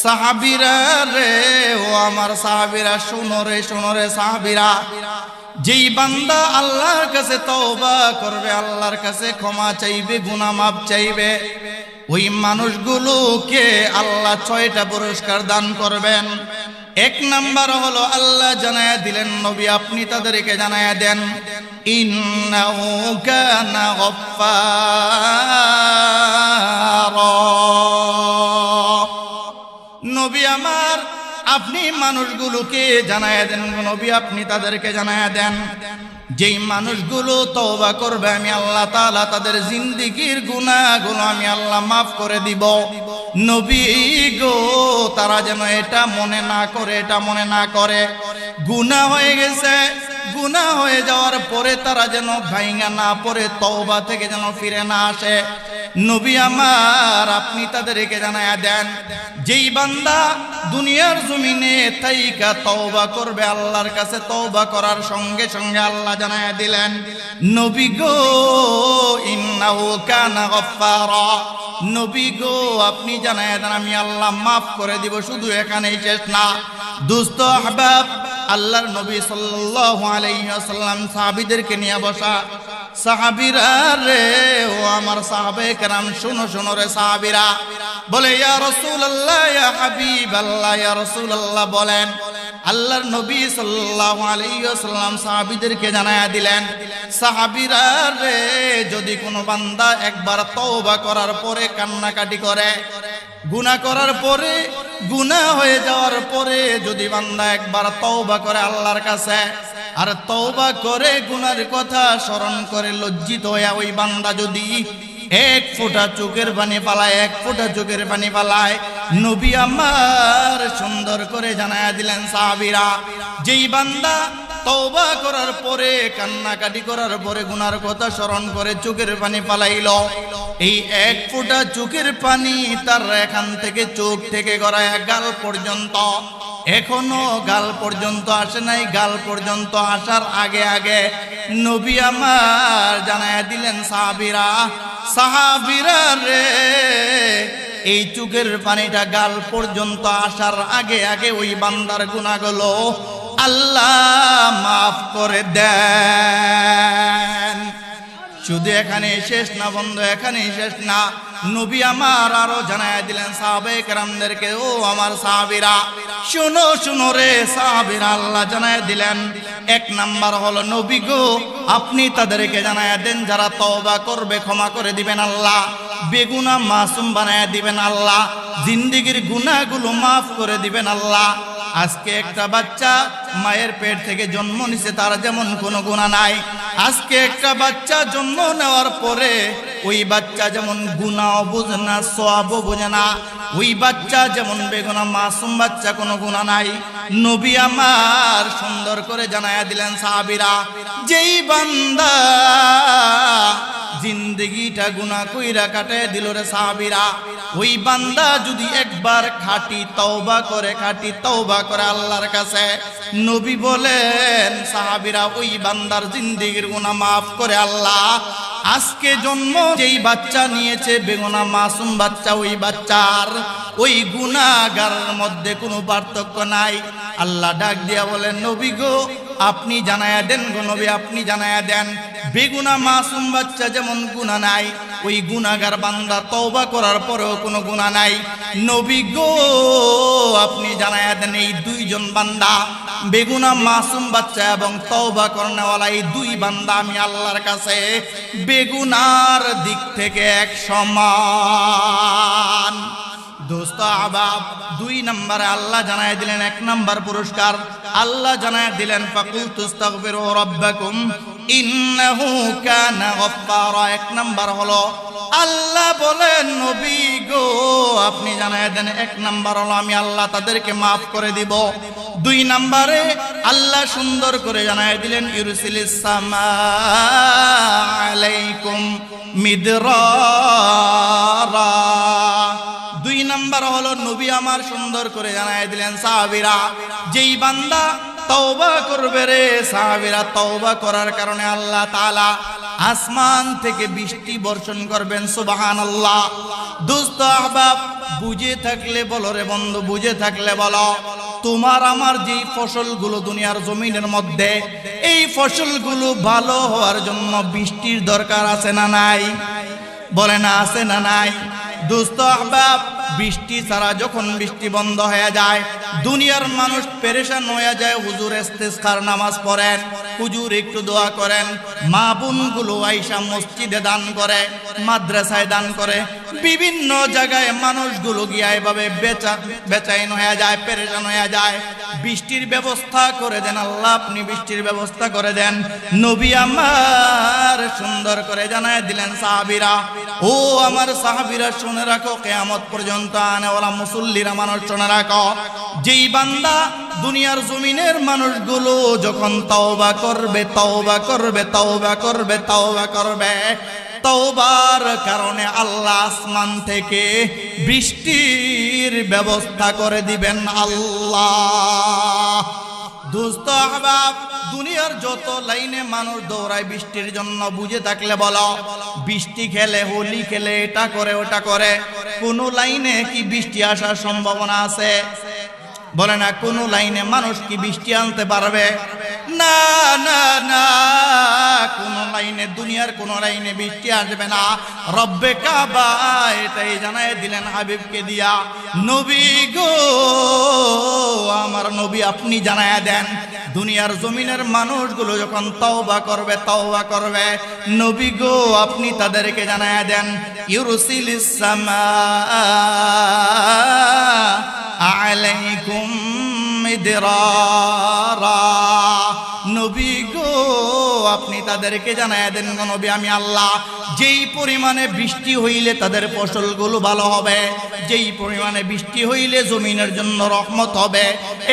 সাহাবীরা রে, ও আমার সাহাবীরা, শুনো রে, শুনো রে সাহাবীরা, যেই বান্দা আল্লাহর কাছে তওবা করবে, আল্লাহর কাছে ক্ষমা চাইবে, গুনাহ মাফ চাইবে, ওই মানুষগুলোকে আল্লাহ 6টা পুরস্কার দান করবেন। 1 নাম্বার হলো আল্লাহ জানায়া দিলেন নবী আপনি তাদেরকে জানায়া দেন ইন্নাহু কানা গফফারা। নবী আমার আপনি মানুষগুলোকে জানায়া দেন নবী, আপনি তাদেরকে জানায়া দেন যেই মানুষগুলো তওবা করবে, আমি আল্লাহ তাআলা তাদের জিন্দেগীর গুনাহগুলো আমি আল্লাহ মাফ করে দিব। নবী গো, তারা যেন এটা মনে না করে, এটা মনে না করে গুনাহ হয়ে গেছে, গুনাহ হয়ে যাওয়ার পরে তারা যেন ভাঙা না পড়ে, তওবা থেকে যেন ফিরে না আসে। নবী আমার আপনি তাদেরকে জানায়া দেন যেই বান্দা দুনিয়ার জমিনে থাইকা তওবা করবে, আল্লাহর কাছে তওবা করার সঙ্গে সঙ্গে আল্লাহ জানায়া দিলেন নবী গো ইন্নাহু কানা গফফারা। নবী গো আপনি জানায়া দেন আমি আল্লাহ মাফ করে দিব। শুধু এখানেই শেষ না দোস্ত আহবাব, আল্লাহর নবী সাল্লাল্লাহু আলাইহি ওয়াসাল্লাম সাহাবীদেরকে নিয়ে বসা, সাহাবীরা রে, ও আমার সাহাবায়ে কেরাম, শুনো শুনো রে সাহাবীরা, বলে ইয়া রাসূলুল্লাহ, ইয়া হাবিবাল্লাহ, ইয়া রাসূলুল্লাহ, বলেন আল্লাহর নবী সাল্লাল্লাহু আলাইহি ওয়াসাল্লাম সাহাবীদেরকে জানায়া দিলেন, সাহাবীরা রে, যদি কোনো বান্দা একবার তওবা করার পরে কান্নাকাটি করে, গুনাহ করার পরে, গুনাহ হয়ে যাওয়ার পরে যদি বান্দা একবার তওবা করে আল্লাহর কাছে, আর তওবা করে গুনার কথা স্মরণ করে লজ্জিত হয়ে ওই বান্দা যদি এক ফোঁটা চোখের পানি পালায়, এক ফোঁটা চোখের পানি পালায়, নবী আমার সুন্দর করে জানায়া দিলেন সাহাবীরা, যেই বান্দা তওবা করার পরে, কান্নাকাটি করার পরে গুনার কথা স্মরণ করে চোখের পানি পালাইল, এই এক ফোঁটা চোখের পানি তার এখান থেকে চোখ থেকে গড়ায় গাল পর্যন্ত, এখনো গাল পর্যন্ত আসে নাই, গাল পর্যন্ত আসার আগে আগে নবী আমার জানায়া দিলেন সাহাবীরা রে, এই চোখের পানিটা গাল পর্যন্ত আসার আগে আগে ওই বান্দার গুনাহগুলো আল্লাহ মাফ করে দেন। শুধু এখানে শেষ না বন্ধু, এখানে শেষ না, নবী আমার আরো জানায়া দিলেন সাহাবায়ে কেরামদেরকে, ও আমার সাহাবীরা শুনো শুনো রে সাহাবীরা, আল্লাহ জানায়া দিলেন, এক নাম্বার হলো নবী গো, আপনি তাদেরকে জানায়া দেন যারা তওবা করবে ক্ষমা করে দিবেন আল্লাহ, বেগুনাহ মাসুম বানায়া দিবেন আল্লাহ, জিন্দেগীর গুনাহগুলো মাফ করে দিবেন আল্লাহ। আজকে একটা বাচ্চা মায়ের পেট থেকে জন্ম নিছে, তার যেমন কোনো গুনাহ নাই, আজকে একটা বাচ্চা জন্ম নেওয়ার পরে ওই বাচ্চা যেমন গুনাহ বুঝে না, সওয়াবও বুঝে না, ওই বাচ্চা যেমন বেগুনাহ মাসুম বাচ্চা, কোনো গুনাহ নাই। নবী আমার সুন্দর করে জানায়া দিলেন সাহাবীরা, যেই বান্দা জিন্দেগিটা গুনাহ কইরা কাটায় দিল রে সাহাবীরা, ওই বান্দা যদি একবার খাঁটি তওবা করে, খাঁটি তওবা করে আল্লাহর কাছে, নবী বলেন সাহাবীরা ওই বান্দার জিন্দেগির গুনাহ মাফ করে আল্লাহ। আজকে জন্ম যেই বাচ্চা নিয়েছে বেগুনাহ মাসুম বাচ্চা, ওই বাচ্চার ওই গুনাহগারের মধ্যে কোনো পার্থক্য নাই। আল্লাহ ডাক দিয়া বলেন, নবী গো আপনি জানায়া দেন গো নবী, আপনি জানায়া দেন, বেগুনাহ মাসুম বাচ্চা যেমন গুনাহ নাই, ওই গুনাহগার বান্দা তওবা করার পরেও কোনো গুনাহ নাই। নবী গো আপনি জানায়া দেন, এই দুইজন বান্দা, বেগুনাহ মাসুম বাচ্চা এবং তওবা করনেওয়ালা, এই দুই বান্দা আমি আল্লাহর কাছে বেগুনার দিক থেকে এক সমান। দোস্ত আহবাব, দুই নম্বরে আল্লাহ জানায় দিলেন এক নম্বর পুরস্কার, আল্লাহ জানায় দিলেন ফাকুলতু আস্তাগফিরু রাব্বাকুম ইন্নাহু কানা গফফারা। এক নম্বর হলো আল্লাহ বলেন নবী গো আপনি জানায় দেন, এক নম্বর হলো আমি আল্লাহ তাদেরকে মাফ করে দিব। দুই নম্বরে আল্লাহ সুন্দর করে জানায় দিলেন ইউরসিলিস সামা আলাইকুম মিদরারা। দুই নাম্বার হলো নবী আমার সুন্দর করে জানায় দিলেন সাহাবীরা, যেই বান্দা তওবা করবে রে সাহাবীরা, তওবা করার কারণে আল্লাহ তাআলা আসমান থেকে বৃষ্টি বর্ষণ করবেন। সুবহানাল্লাহ। দোস্ত আহবাব, বুঝে থাকলে বলো রে বন্ধু, বুঝে থাকলে বলো, তোমার আমার যেই ফসলগুলো দুনিয়ার জমিনের মধ্যে, এই ফসলগুলো ভালো হওয়ার জন্য বৃষ্টির দরকার আছে না নাই? বলে না, আছে না নাই? দোস্ত আহবাব, বৃষ্টি ছাড়া যখন বৃষ্টি বন্ধ হয়ে যায়, দুনিয়ার মানুষ পেরেশান হয়ে যায়। হুজুর ইস্তিসকার নামাজ পড়েন, হুজুর একটু দোয়া করেন, মা বোনগুলো আইসা মসজিদে দান করে, মাদ্রাসায় দান করে, বিভিন্ন জায়গায় মানুষগুলো গিয়ে এভাবে বেচাইন হয়ে যায়, পেরেশান হয়ে যায়। বৃষ্টির ব্যবস্থা করে দেন আল্লাহ, আপনি বৃষ্টির ব্যবস্থা করে দেন। নবী আমার সুন্দর করে জানায় দিলেন সাহাবীরা, ও আমার সাহাবীরা শুনে রাখো, কিয়ামত পর্যন্ত আনেওয়ালা মুসল্লিরা মানুষ শুনে রাখো, যেই বান্দা দুনিয়ার জমিনের মানুষগুলো যখন তওবা করবে, তওবা করবে, তওবা করবে, তওবা করবে, তওবার কারণে আল্লাহ আসমান থেকে বৃষ্টির ব্যবস্থা করে দিবেন আল্লাহ। দোস্ত আহবাব, দুনিয়ার যত লাইনে মানুষ দৌড়ায় বৃষ্টির জন্য, বুঝে থাকলে বলো, বৃষ্টি খেলে, হোলি খেলে, এটা করে ওটা করে, কোন লাইনে কি বৃষ্টি আসার সম্ভাবনা আছে? বলে না, কোন লাইনে মানুষ কি বৃষ্টি আনতে পারবে? না না না, কোন লাইনে, দুনিয়ার কোন লাইনে বৃষ্টি আসবে না। রব্বে কাবা এটাই জানায় দিলেন হাবিবকে দিয়া। নবী গো, আমার নবী আপনি জানায় দেন, দুনিয়ার জমিনের মানুষগুলো যখন তওবা করবে, নবী গো আপনি তাদেরকে জানায় দেন, ইউরসিলিস সামা আলাইকুম মিদরারা। নবী গো আপনি তাদেরকে জানায় দেন, নবী আমি আল্লাহ যেই পরিমাণে বৃষ্টি হইলে তাদের ফসলগুলো ভালো হবে, যেই পরিমাণে বৃষ্টি হইলে জমিনের জন্য রহমত হবে,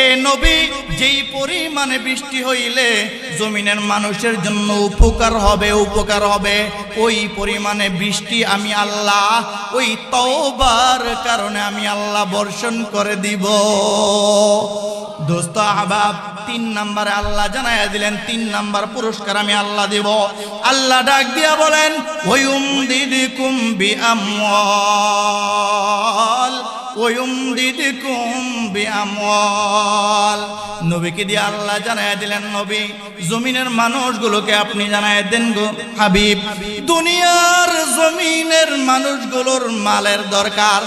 এ নবী যেই পরিমাণে বৃষ্টি হইলে জমিনের মানুষের জন্য উপকার হবে, ওই পরিমাণে বৃষ্টি আমি আল্লাহ ওই তওবার কারণে আমি আল্লাহ বর্ষণ করে দিব। দোস্ত আহবাব, 3 নম্বরে আল্লাহ জানায়া দিলেন, 3 নম্বর পুরস্কার আমি আল্লাহ দেব। আল্লাহ ডাক দিয়া বলেন, ওয়ুমদিদকুম বিআমওয়াল। নবীকে দিয়ে আল্লাহ জানায়া দিলেন, নবী জমিনের মানুষগুলোকে আপনি জানায়া দেন গো হাবিব, দুনিয়ার জমিনের মানুষগুলোর মালের দরকার,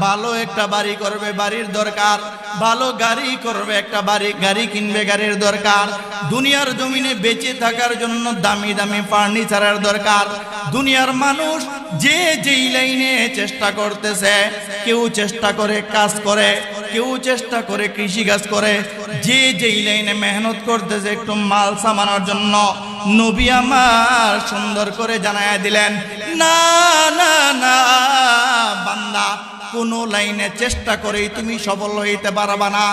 ভালো একটা বাড়ি করবে, বাড়ির দরকার, ভালো গাড়ি করবে, একটা গাড়ি কিনবে, গাড়ির দরকার, দুনিয়ার জমিনে বেঁচে থাকার জন্য দামি দামি ফার্নিচারের দরকার। দুনিয়ার মানুষ যে যেই লাইনে চেষ্টা করতেছে, কেউ চেষ্টা করে কাজ করে, কেউ চেষ্টা করে কৃষি কাজ করে, যে যেই লাইনে মেহনত করতেছে একটু মাল সামানোর জন্য, নবী আমার সুন্দর করে জানায়া দিলেন, না না না বান্দা, কোন লাইনে চেষ্টা করেই তুমি সফল হইতে পারবা না।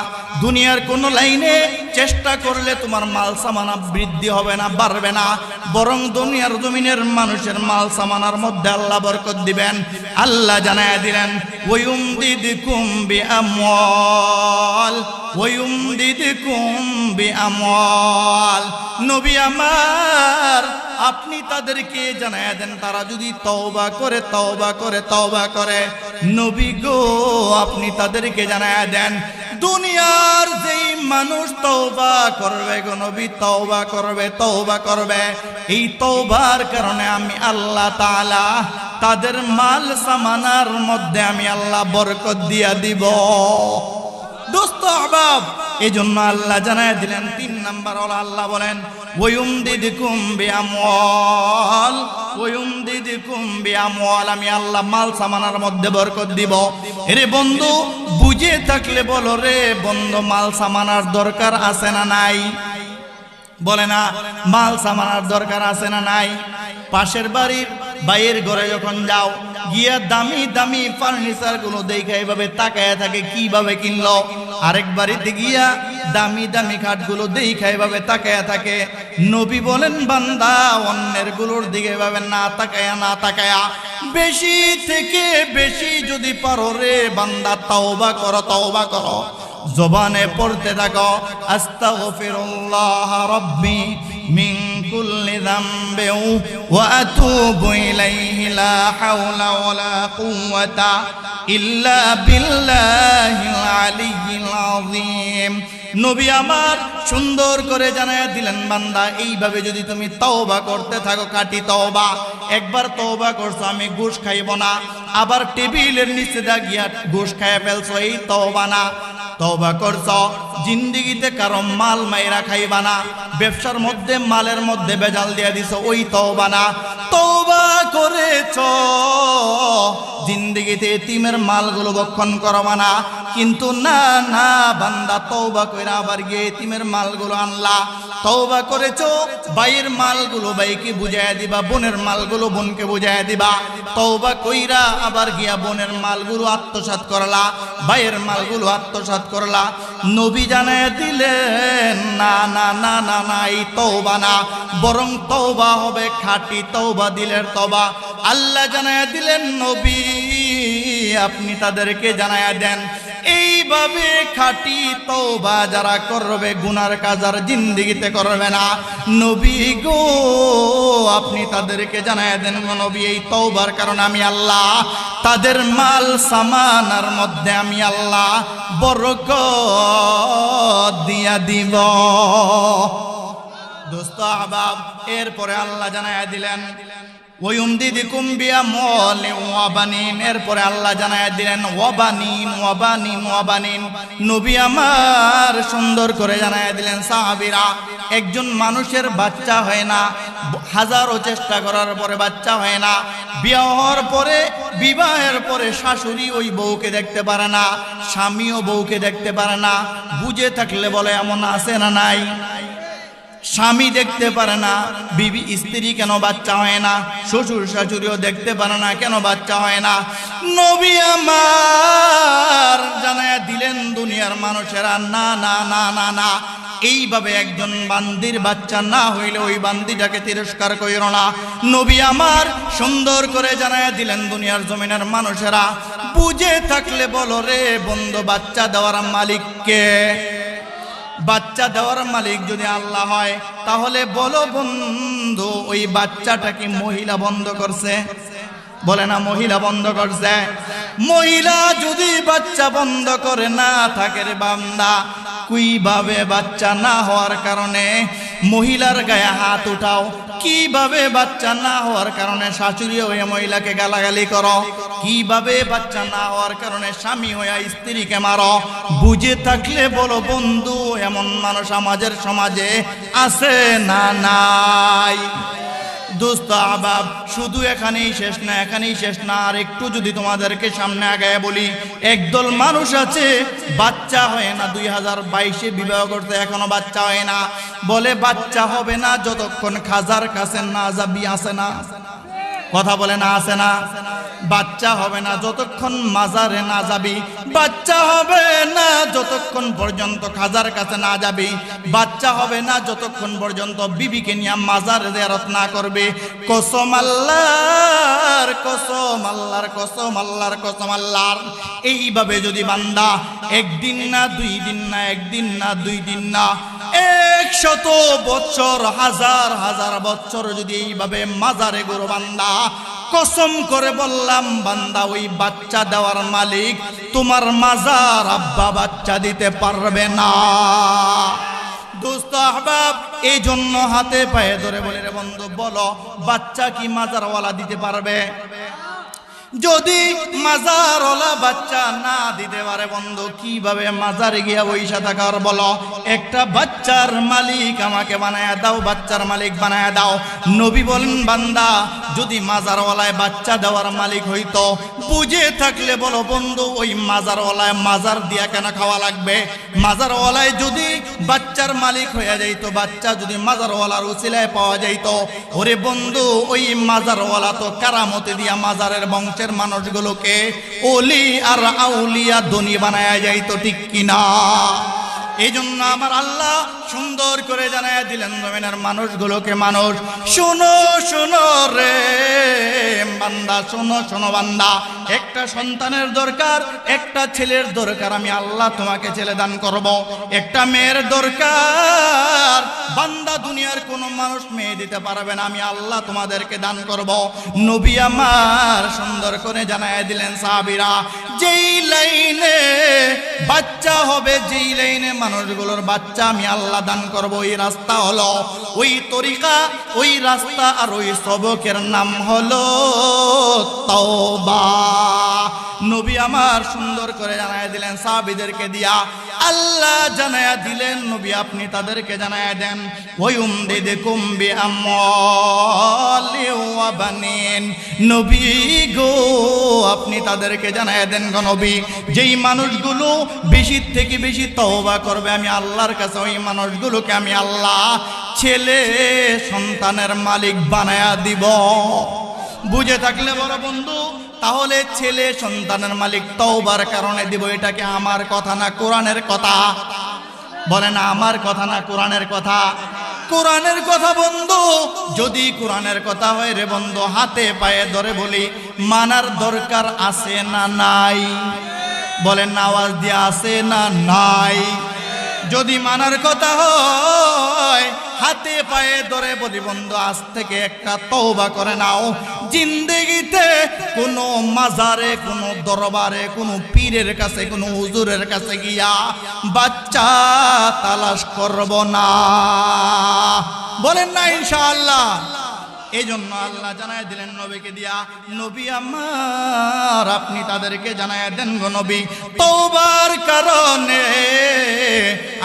দুনিয়ার কোন লাইনে চেষ্টা করলে তোমার মাল সামানা বৃদ্ধি হবে না, বাড়বে না, বরং দুনিয়ার জমিনের মানুষের মাল সামানার মধ্যে আল্লাহ বরকত দিবেন। আল্লাহ জানায়া দিলেন, ওয়ুমদিদকুম বিআমওয়াল। নবী আমার আপনি তাদেরকে জানায়া দেন, তারা যদি তওবা করে, নবী গো আপনি তাদেরকে জানায়া দেন, দুনিয়ার যেই মানুষ তওবা করবে গো নবী, তওবা করবে, এই তওবার কারণে আমি আল্লাহ তাআলা তাদের মাল সামানার মধ্যে আমি আল্লাহ বরকত দিয়া দিব। দোস্ত আহবাব, এই জন্য আল্লাহ জানায় দিলেন 3 নাম্বার হলো, আল্লাহ বলেন, ওয়ুমদিদকুম বিআমওয়াল, আমি আল্লাহ মাল সামানার মধ্যে বরকত দিব। রে বন্ধু, বুঝে থাকলে বলো রে বন্ধু, মাল সামানার দরকার আছে না নাই? বলে না, মাল সামানার দরকার আছে না নাই? পাশের বাড়ির বাইয়ের ঘরে যখন যাও, গিয়া দামি দামি ফার্নিচার গুলো দেখে এইভাবে তাকায় থাকে, কিভাবে কিনলো। আরেক বাড়িতে গিয়া দামি দামি খাটগুলো দেখে এইভাবে তাকায় থাকে। নবী বলেন, বান্দা অন্যের গুলোর দিকে এভাবে না তাকায়া বেশি থেকে বেশি যদি পারো রে বান্দা, তওবা করো, জবানে পড়তে থাকো, আস্তাগফিরুল্লাহ রাব্বি মিন কুল্লি যামবিন ওয়া আতুবু ইলাইহি, লা হাওলা ওয়ালা কুওয়াতা ইল্লা বিল্লাহিল আলিয়্যিল আযীম। নবী আমার সুন্দর করে জানায়া দিলেন, বান্দা এইভাবে যদি তুমি তওবা করতে থাকো, কাটি তওবা, একবার তওবা করছো আমি ঘুষ খাইব না, আবার টেবিলের নিচে দাগিয়া ঘুষ খাইয়া ফেলছো, এই তওবা না। তওবা করছো, জিন্দেগিতে কারো মাল মাইরা খাইবা না, ব্যবসার মধ্যে মালের মধ্যে বেজাল দিয়া দিছো, ওই তওবা না। তওবা করেছো, জিন্দেগিতে এতিমের মালগুলো ভক্ষণ করবা না, কিন্তু না না বান্দা, তওবা কইরা আবার গিয়ে এতিমের মালগুলো আনলা। তওবা করেছো, ভাইয়ের মালগুলো ভাইকে বুঝাইয়া দিবা, বোনের মালগুলো বোনকে বুঝাইয়া দিবা। তওবা কইরা আবার গিয়া বোনের মালগুলো আত্মসাৎ করলা, ভাইয়ের মালগুলো আত্মসাৎ করলা। নবী জানায়া দিলেন, না না না না না, এই তওবা না, বরং তওবা হবে খাঁটি তওবা, দিলের তওবা। আল্লাহ জানায়া দিলেন, নবী আপনি তাদেরকে জানায়া দেন, এইভাবে খাঁটি তওবা যারা করবে, গুনার কাজ আর জিন্দেগিতে করবে না। নবী গো আপনি তাদেরকে জানায়া দেন, নবী এই তওবার কারণে আমি আল্লাহ তাদের মাল সামানার মধ্যে আমি আল্লাহ বরকত দিয়া দিব। দোস্ত আহবাব, এরপরে আল্লাহ জানায়া দিলেন ওয়ুমদিদুকুম বিআমওয়ালিন ওয়া বানিন। এরপরে আল্লাহ জানায়া দিলেন ওয়া বানিন ওয়া বানিন ওয়া বানিন। নবী আমার সুন্দর করে জানায়া দিলেন সাহাবীরা, একজন মানুষের বাচ্চা হয় না, হাজারো চেষ্টা করার পরে বাচ্চা হয় না। বিবাহের পরে শাশুড়ি ওই বউকে দেখতে পারে না, স্বামীও বউকে দেখতে পারে না। বুঝে থাকলে বলে এমন আছে না নাই? স্বামী দেখতে পারে না, বিবি স্ত্রী কেন বাচ্চা হয় না? শ্বশুর শাশুড়িও দেখতে পারে না, কেন বাচ্চা হয় না? নবী আমার জানায়া দিলেন দুনিয়ার মানুষেরা, না না না না না, এইভাবে একজন বান্দির বাচ্চা না হইলে ওই বান্দিটাকে তিরস্কার কইরো না। নবী আমার সুন্দর করে জানায়া দিলেন দুনিয়ার জমিনের মানুষেরা, বুঝে থাকলে বলো রে বন্ধু, বাচ্চা দেওয়ার মালিক কে? বাচ্চা দেওয়ার মালিক যদি আল্লাহ হয়, তাহলে বলো বন্ধু, ওই বাচ্চাটা কি মহিলা বন্ধ করছে? বলে না, মহিলা বন্ধ করছে। মহিলা যদি বাচ্চা বন্ধ করে না থাকে রে বান্দা, কিভাবে বাচ্চা না হওয়ার কারণে মহিলার গায়ে হাত উঠাও? কিভাবে বাচ্চা না হওয়ার কারণে শাশুড়ি হয়ে মহিলাকে গালাগালি করো? কিভাবে বাচ্চা না হওয়ার কারণে স্বামী হয়ে স্ত্রীকে মারো? বুঝে থাকলে বলো বন্ধু, এমন মানুষ আমাদের সমাজে আছে না নাই? দোস্ত আহবাব, শুধু এখানেই শেষ না, এখানেই শেষ না। আর একটু যদি তোমাদেরকে সামনে আগায় বলি, একদল মানুষ আছে বাচ্চা হয় না, 2022-এ বিবাহ করতে এখনো বাচ্চা হয় না। বলে বাচ্চা হবে না যতক্ষণ খাজার কাছে না যাবি, আছে না? কথা বলে না, আছে না? বাচ্চা হবে না যতক্ষণ মাজারে না যাবি, বাচ্চা হবে না যতক্ষণ পর্যন্ত খাজার কাছে না যাবি, বাচ্চা হবে না যতক্ষণ পর্যন্ত বিবিকে নিয়ে মাজার জিয়ারত না করবে। কসম আল্লাহর, কসম আল্লাহর, কসম আল্লাহর, কসম আল্লাহর। এইভাবে যদি বান্দা একদিন না, 2 দিন না, একদিন না, 2 দিন না, 100 বছর, হাজার হাজার বছর যদি এইভাবে মাজারে গুরু বান্দা, কসম করে বললাম বান্দা, ওই বাচ্চা দেওয়ার মালিক তোমার মাজার আব্বা বাচ্চা দিতে পারবে না। দোস্ত আহবাব, এই জন্য হাতে পায়ে ধরে বলে রে বন্ধু, বলো বাচ্চা কি মাজারওয়ালা দিতে পারবে? যদি মাজারওয়ালা বাচ্চা না দিতে পারে বন্ধু, কিভাবে মাজারে গিয়া বইসা থাকার? বলো, একটা বাচ্চার মালিক আমাকে বানায়া দাও, বাচ্চার মালিক বানায়া দাও। নবী বলেন বান্দা, যদি মাজারওয়ালায় বাচ্চা দেওয়ার মালিক হইতো, বুঝে থাকলে বলো বন্ধু, ওই মাজারওয়ালায় মাজার দিয়া কেন খাওয়া লাগবে? মাজারওয়ালায় যদি বাচ্চার মালিক হয়ে যাইতো, বাচ্চা যদি মাজারওয়ালার উসিলায় পাওয়া যাইতো, ওরে বন্ধু, ওই মাজারওয়ালা তো কারামতে দিয়া মাজারের বংশের মানুষগুলোকে ওলি আর আউলিয়া ধনী বানায়া যাইতো, ঠিক কিনা? এই জন্য আমার আল্লাহ সুন্দর করে জানায়া দিলেন জমিনের মানুষগুলোকে, মানুষ শোনো শোনো রে বান্দা, শোনো শোনো বান্দা, একটা সন্তানের দরকার, একটা ছেলের দরকার, আমি আল্লাহ তোমাকে ছেলে দান করব। একটা মেয়ের দরকার, বান্দা দুনিয়ার কোনো মানুষ মেয়ে দিতে পারবে না, আমি আল্লাহ তোমাদেরকে দান করব। নবী আমার সুন্দর করে জানায়া দিলেন সাহাবীরা, যেই লাইনে বাচ্চা হবে, যেই লাইনে মানুষগুলোর বাচ্চা আমি আল্লাহ দান করব, ওই রাস্তা হলো, ওই তরিকা, ওই রাস্তা আর ওই সবকের নাম হলো তওবা। নবী আমার সুন্দর করে জানায়া দিলেন সাহাবীদেরকে দিয়া, আল্লাহ জানায়া দিলেন নবী আপনি তাদেরকে জানায়া দেন, ওয়ুমদিদুকুম বিআমওয়ালিন ওয়া বানিন। নবী গো, আপনি তাদেরকে জানায়া দেন গো নবী, যেই মানুষগুলো বেশি থেকে বেশি তওবা করবে, আমি আল্লাহর কাছে ওই মানুষগুলোকে আমি আল্লাহ ছেলে সন্তানের মালিক বানায়া দিব। বুঝে থাকলে বড় বন্ধু, তাহলে ছেলে সন্তানের মালিক তওবার কারণে দিব। এটাকে আমার কথা না কোরআনের কথা? বলে না, আমার কথা না কোরআনের কথা? কোরআনের কথা বন্ধু। যদি কোরআনের কথা হয় রে বন্ধু, হাতে পায়ে ধরে বলি, মানার দরকার আছে না নাই? বলেন না, আওয়াজ দিয়ে আছে না নাই? যদি মানার কথা হয় হাতে পায়ে ধরে বলি বন্ধু আজ থেকে একটা তওবা করে নাও। জিন্দেগিতে কোনো মাজারে, কোনো দরবারে, কোনো পীরের কাছে, কোনো হুজুরের কাছে গিয়া বাচ্চা তালাশ করব না। বলেন না ইনশাআল্লাহ। এই জন্য আল্লাহ জানায় দিলেন নবীকে দিয়া, নবী আমার আপনি তাদেরকে জানায় দেন গো নবী, তওবার কারণে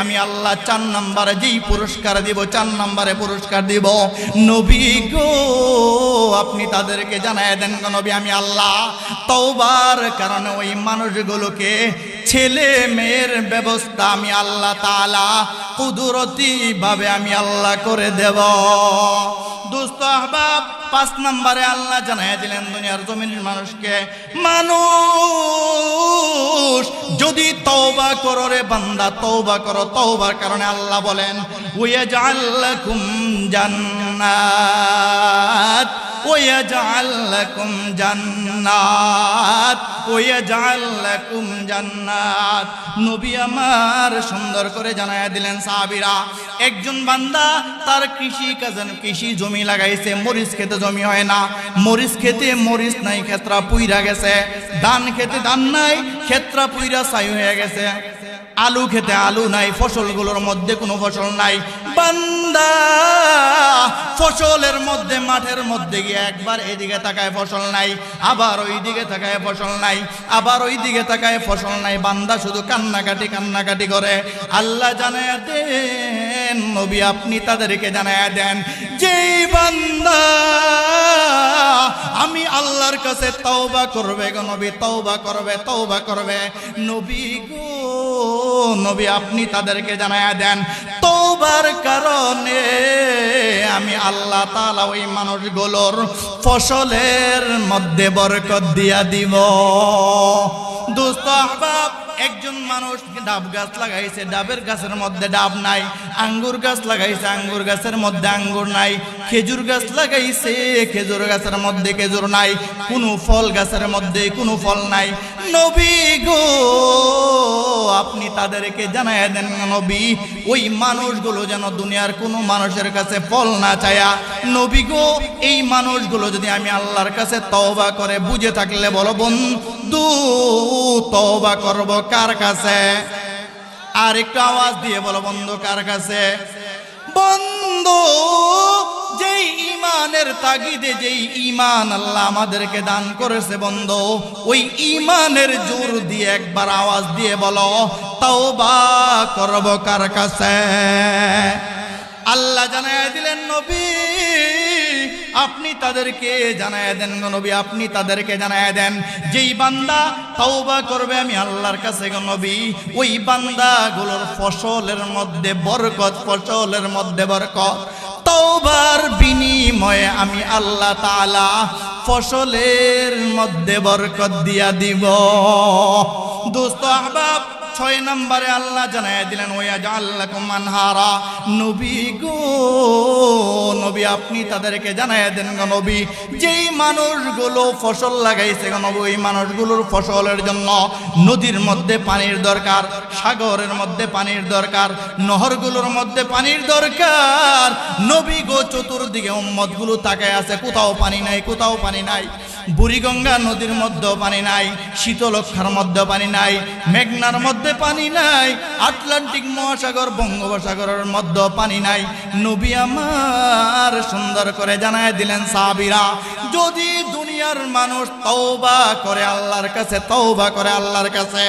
আমি আল্লাহ 4 নম্বরে যেই পুরস্কার দিব, 4 নম্বরে পুরস্কার দিব। নবী গো আপনি তাদেরকে জানায় দেন গো নবী, আমি আল্লাহ তওবার কারণে ওই মানুষগুলোকে ছেলে মেয়ের ব্যবস্থা আমি আল্লাহ তাআলা কুদরতি ভাবে আমি আল্লাহ করে দেব। দোস্ত আহবাব, 5 নম্বরে আল্লাহ জানায় দিলেন দুনিয়ার জমিনের মানুষকে, মানুষ যদি তওবা করো রে বান্দা, তওবা করো, তওবার কারণে আল্লাহ বলেন ওয়াজআল লাকুম জান্নাত, ওয়াজআল লাকুম জান্নাত, ওয়াজআল লাকুম জান্নাত। নবী আমার সুন্দর করে জানায় দিলেন সাহাবীরা, একজন বান্দা তার কৃষি জমি লাগাইছে, মরিচ খেতে জমি হয় না, মরিচ খেতে মরিচ নাই, ক্ষেত্রা পুইরা গেছে, ধান খেতে ধান নাই, ক্ষেত্রা পুইরা ছাই হয়ে গেছে, আলু খেতে আলু নাই, ফসলগুলোর মধ্যে কোনো ফসল নাই। বান্দা ফসলের মধ্যে, মাঠের মধ্যে গিয়ে একবার এদিকে তাকায় ফসল নাই, আবার ওই দিকে তাকায় ফসল নাই, আবার ওই দিকে তাকায় ফসল নাই। বান্দা শুধু কান্নাকাটি করে। আল্লাহ জানায়া দেন নবী আপনি তাদেরকে জানায়া দেন, যেই বান্দা আমি আল্লাহর কাছে তওবা করবে গো নবী, তওবা করবে, তওবা করবে, নবী গো নবী আপনি তাদেরকে জানায়া দেন, তওবার কারণে আমি আল্লাহ তাআলা ওই মানুষগুলোর ফসলের মধ্যে বরকত দিয়া দিব। দোস্ত আহবাব, একজন মানুষ ডাব গাছ লাগাইছে, ডাবের গাছের মধ্যে ডাব নাই, আঙ্গুর গাছ লাগাইছে, আঙ্গুর গাছের মধ্যে আঙ্গুর নাই, খেজুর গাছ লাগাইছে, খেজুর গাছের মধ্যে খেজুর নাই, কোনো ফল গাছের মধ্যে কোনো ফল নাই। নবী গো আপনি তাদেরকে জানায় দেন নবী, ওই মানুষগুলো যেন দুনিয়ার কোনো মানুষের কাছে ফল না চায়া, নবী গো এই মানুষগুলো যদি আমি আল্লাহর কাছে তওবা করে, বুঝে থাকলে বলো বন্ধু তওবা করব কার কাছে? আর একটু আওয়াজ দিয়ে বলো বন্ধু কার কাছে? বন্ধু যেই ঈমানের তাগিদে, যেই ঈমান আল্লাহ আমাদেরকে দান করেছে বন্ধু, ওই ঈমানের জোর দিয়ে একবার আওয়াজ দিয়ে বলো তওবা করব কার কাছে? আল্লাহ জানায় দিলেন নবী আপনি তাদেরকে জানায় দেন গো নবী, আপনি তাদেরকে জানায় দেন, যেই বান্দা তওবা করবে আমি আল্লাহর কাছে গো নবী, ওই বান্দাগুলোর ফসলের মধ্যে বরকত, ফসলের মধ্যে বরকত, তওবার বিনিময়ে আমি আল্লাহ তাআলা ফসলের মধ্যে বরকত দিয়া দিব। দোস্ত আহবাব, 6 নম্বরে আল্লাহ জানায় দিলেন ওয়াজআল লাকুম আনহারা, নবী গো নবী আপনি তাদেরকে জানায় দেন গো নবী, যেই মানুষগুলো ফসল লাগাইছে গো নবী, ওই মানুষগুলোর ফসলের জন্য নদীর মধ্যে পানির দরকার, সাগরের মধ্যে পানির দরকার, নহরগুলোর মধ্যে পানির দরকার। নবী গো চতুর্দিকে উম্মতগুলো তাকায় আছে, কোথাও পানি নাই, কোথাও পানি নাই। বুড়িগঙ্গা নদীর মধ্যে পানি নাই, শীতলক্ষার মধ্যে পানি নাই, মেঘনার মধ্যে পানি নাই, আটলান্টিক মহাসাগর, বঙ্গোপসাগরের মধ্যে পানি নাই। নবী আমার সুন্দর করে জানায় দিলেন সাহাবীরা, যদি দুনিয়ার মানুষ তওবা করে আল্লাহর কাছে, তওবা করে আল্লাহর কাছে,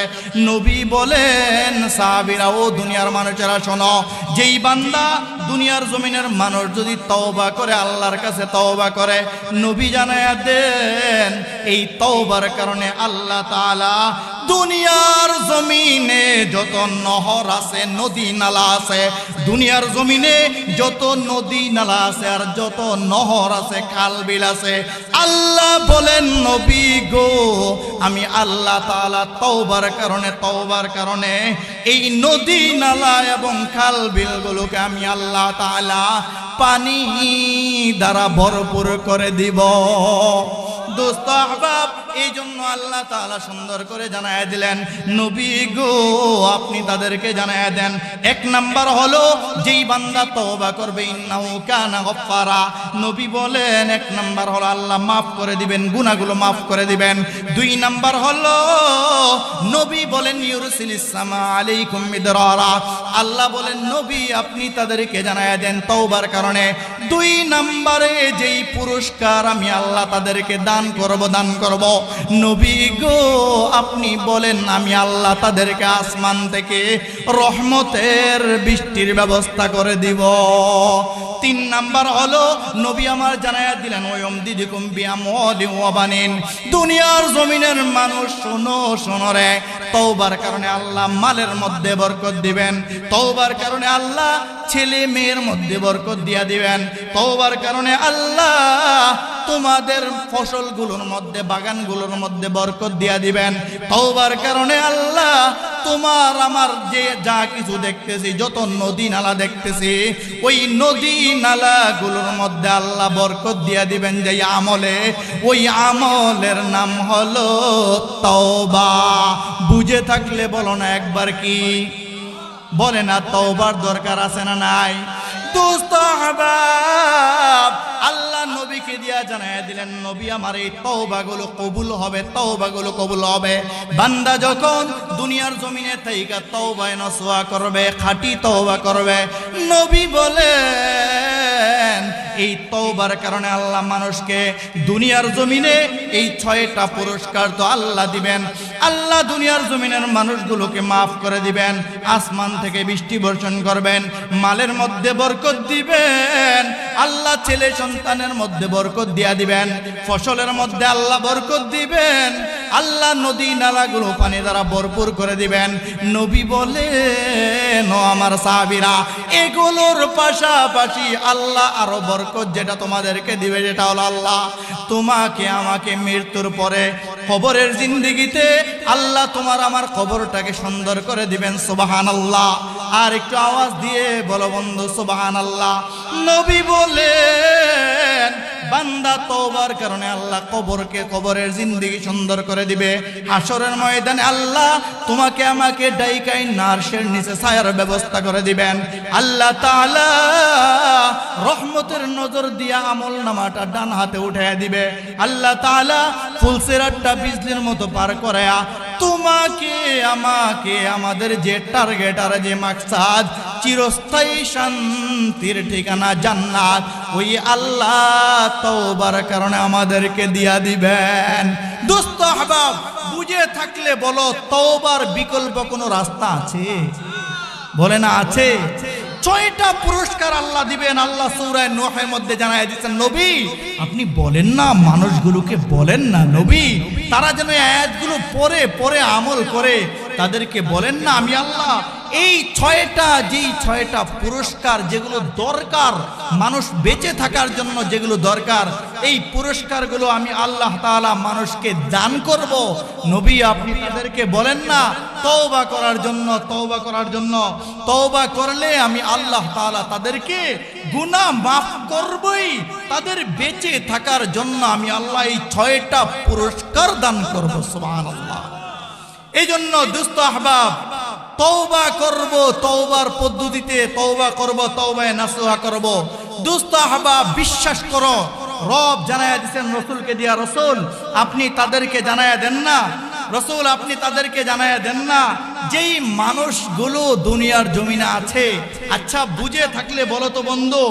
নবী বলেন সাহাবীরা ও দুনিয়ার মানুষেরা শোনো, যেই বান্দা দুনিয়ার জমিনের মানুষ যদি তওবা করে আল্লাহর কাছে, তওবা করে, নবী জানায়া দেন এই তওবার কারণে আল্লাহ তাআলা দুনিয়ার জমিনে যত নহর আছে, নদী নালা আছে, দুনিয়ার জমিনে যত নদী নালা আছে আর যত নহর আছে, খাল বিল আছে, আল্লাহ বলেন নবী গো আমি আল্লাহ তাআলা তওবার কারণে এই নদী নালা এবং খাল বিলগুলোকে আমি আল্লাহ তাআলা পানি দ্বারা ভরপুর করে দিব। দোস্ত আহবাব, এই জন্য আল্লাহ তাআলা সুন্দর করে জানায় দিলেন, নবী গো আপনি তাদেরকে জানায় দেন, এক নাম্বার হলো যেই বান্দা তওবা করবে ইন্নাহু কানা গফফারা, নবী বলেন এক নাম্বার হলো আল্লাহ মাফ করে দিবেন, গুনাহগুলো মাফ করে দিবেন। দুই নাম্বার হলো নবী বলেন ইউরসিলিস সামা আলাইকুম মিদরারা, আল্লাহ বলেন নবী আপনি তাদেরকে জানায় দেন তওবার কারণে দুই নম্বরে যেই পুরস্কার আমি আল্লাহ তাদেরকে দান করব, নবী গো আপনি বলেন আমি আল্লাহ তাদেরকে আসমান থেকে রহমতের বৃষ্টির ব্যবস্থা করে দিব। তিন নাম্বার হলো নবী আমার জানায়া দিলেন ওয়ম দিদিকুম বিআমওয়ালি ওয়া বানিন, দুনিয়ার জমিনের মানুষ শোনো রে, তওবার কারণে আল্লাহ মালের মধ্যে বরকত দিবেন, তওবার কারণে আল্লাহ ছেলে মেয়ের মধ্যে বরকত দিয়া দিবেন, তওবার কারণে আল্লাহ তোমাদের ফসলগুলোর মধ্যে বাগানগুলোর মধ্যে বরকত দিয়া দিবেন, তওবার কারণে আল্লাহ তোমার আমার যে যা কিছু দেখতেছি যত নদী নালা দেখতেছি ওই নদী নালাগুলোর মধ্যে আল্লাহ বরকত দিয়া দিবেন যে আমলে, ওই আমলের নাম হলো তওবা। বুঝে থাকলে বলো না একবার কি বলে না তওবার দরকার আছে না নাই? দোস্ত আহবাব, আল্লাহ নবীকে দিয়া জানায় দিলেন নবী আমার এই তওবাগুলো কবুল হবে, তওবাগুলো কবুল হবে। বান্দা যখন দুনিয়ার জমিনে থাইকা তওবায়ে নসওয়া করবে, খাঁটি তওবা করবে, নবী বলেন এই তওবার কারণে আল্লাহ মানুষকে দুনিয়ার জমিনে এই 6টা পুরস্কার তো আল্লাহ দিবেন। আল্লাহ দুনিয়ার জমিনের মানুষগুলোকে মাফ করে দিবেন, আসমান থেকে বৃষ্টি বর্ষণ করবেন, মালের মধ্যে বরকত দিবেন, আল্লাহ ছেলে সন্তানের মধ্যে বরকত দিয়া দিবেন, ফসলের মধ্যে আল্লাহ বরকত দিবেন, আল্লাহ নদী নালাগুলো পানি দ্বারা ভরপুর করে দিবেন। নবী বলেন ও আমার সাহাবীরা, এগুলোর পাশাপাশি আল্লাহ আরো বরকত যেটা তোমাদেরকে দিবে যেটা হলো আল্লাহ তোমাকে আমাকে মৃত্যুর পরে কবরের জিন্দেগিতে আল্লাহ তোমার আমার কবরটাকে সুন্দর করে দিবেন। সুবহানাল্লাহ। আর একটু আওয়াজ দিয়ে বলো বন্ধু সুবহানাল্লাহ। নবী বলেন বান্দা তওবার কারণে আল্লাহ কবরের জিন্দেগি সুন্দর করে দিবে। হাসরের ময়দানে আল্লাহ তোমাকে আমাকে ডাইকাই নারশের নিচে ছায়ার ব্যবস্থা করে দিবেন। আল্লাহ তাআলা রহমতের নজর দিয়া আমল নামাটা ডান হাতে উঠাইয়া দিবে। আল্লাহ তাআলা ফুলসিরাতটা বিজলির মতো পার করায়া তোমাকে আমাকে আমাদের যে টার্গেট আর যে মাকসাদ চিরস্থায়ী শান্তির ঠিকানা জান্নাত, ওই আল্লাহ তওবার কারণে আমাদেরকে দিয়া দিবেন। দোস্ত আহবাব, বুঝে থাকলে বলো তওবার বিকল্প কোনো রাস্তা আছে? বলে না আছে। 6টা পুরস্কার আল্লাহ দিবেন। আল্লাহ সূরা নূহের মধ্যে জানায় দিয়েছেন নবী আপনি বলেন না, মানুষগুলোকে বলেন না নবী, তারা যেন আয়াতগুলো পড়ে আমল করে, তাদেরকে বলেন না আমি আল্লাহ এই 6টা পুরস্কার যেগুলো দরকার মানুষ বেঁচে থাকার জন্য, যেগুলো দরকার এই পুরস্কারগুলো আমি আল্লাহ তাআলা মানুষকে দান করব। নবী আপনি তাদেরকে বলেন না তওবা করার জন্য, তওবা করলে আমি আল্লাহ তাআলা তাদেরকে গুনাহ মাফ করবই, তাদের বেঁচে থাকার জন্য আমি আল্লাহ এই 6টা পুরস্কার দান করব। সুবহানাল্লাহ। এই জন্য দোস্ত আহবাব তওবা করব, তওবার পদ্ধতিতে তওবা করব, তওবায়ে নাসুহা করব। দোস্ত আহবাব বিশ্বাস করো, রব জানায়া দিয়েছেন রাসূলকে দিয়া, রাসূল আপনি তাদেরকে জানায়া দেন না, রাসূল আপনি তাদেরকে জানায়া দেন না যেই মানুষগুলো দুনিয়ার জমিনে আছে। আচ্ছা বুঝে থাকলে বলো তো বন্ধু,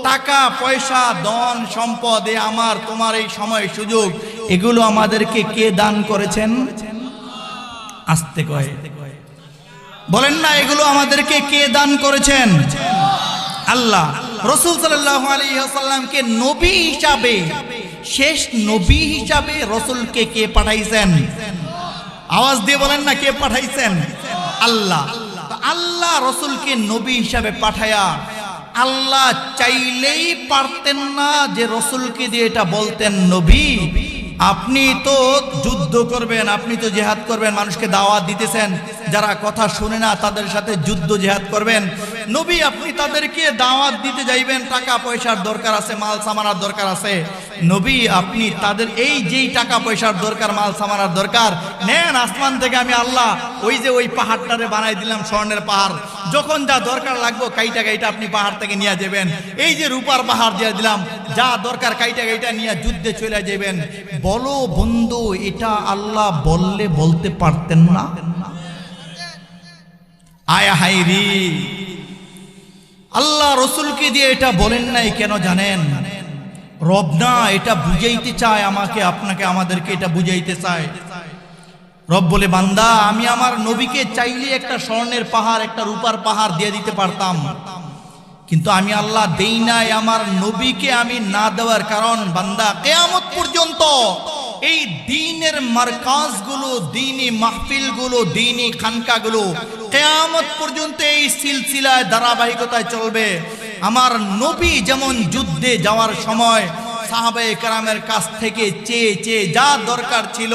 টাকা পয়সা ধন সম্পদ আমার তোমার এই সময় সুযোগ এগুলো আমাদেরকে কে দান করেছেন? আস্তে কয় বলেন না, এগুলো আমাদেরকে কে দান করেছেন? আল্লাহ। রাসূল সাল্লাল্লাহু আলাইহি ওয়াসাল্লামকে নবী হিসাবে, শেষ নবী হিসাবে রাসূলকে কে পাঠাইছেন? আওয়াজ দিয়ে বলেন না কে পাঠাইছেন? আল্লাহ। তো আল্লাহ রাসূলকে নবী হিসাবে পাঠায়া আল্লাহ চাইলেই পারতেন না যে রাসূলকে দিয়ে এটা বলতেন নবী আপনি তো যুদ্ধ করবেন, আপনি তো জিহাদ করবেন, মানুষকে দাওয়াত দিতেছেন, যারা কথা শুনে না তাদের সাথে যুদ্ধ জিহাদ করবেন। নবী আপনি তাদেরকে দাওয়াত দিতে যাইবেন, টাকা পয়সার দরকার আছে, মাল সামানার দরকার আছে। নবী আপনি তাদের এই যেই টাকা পয়সার দরকার, মাল সামানার দরকার, নেন আসমান থেকে আমি আল্লাহ ওই যে ওই পাহাড়টারে বানাই দিলাম স্বর্ণের পাহাড়, যখন যা দরকার লাগবে কাইটা কাইটা আপনি পাহাড় থেকে নিয়ে যাবেন। এই যে রূপার পাহাড় দিয়ে দিলাম, যা দরকার কাইটা কাইটা নিয়ে যুদ্ধে চলে যাবেন। বলো বন্ধু, এটা আল্লাহ বললে বলতে পারতেন না? আয়া হাইরি, আল্লাহ রসুলকে দিয়ে এটা বলেন নাই কেন জানেন? রব না এটা বুঝাইতে চায় আমাকে, আপনাকে, আমাদেরকে এটা বুঝাইতে চায়। রব বলে, বান্দা আমি আমার নবীকে চাইলে একটা স্বর্ণের পাহাড়, একটা রূপার পাহাড় দিয়ে দিতে পারতাম, কিন্তু আমি আল্লাহ দেই নাই। আমার নবীকে আমি না দেওয়ার কারণ, বান্দা কিয়ামত পর্যন্ত এই দ্বীনের মারকাজগুলো, দ্বীনি মাহফিলগুলো, দ্বীনি খানকাগুলো কিয়ামত পর্যন্ত এই সিলসিলায় ধারাবাহিকতায় চলবে। আমার নবী যেমন যুদ্ধে যাওয়ার সময় সাহাবায়ে কেরামের কাছ থেকে চেয়ে চেয়ে যা দরকার ছিল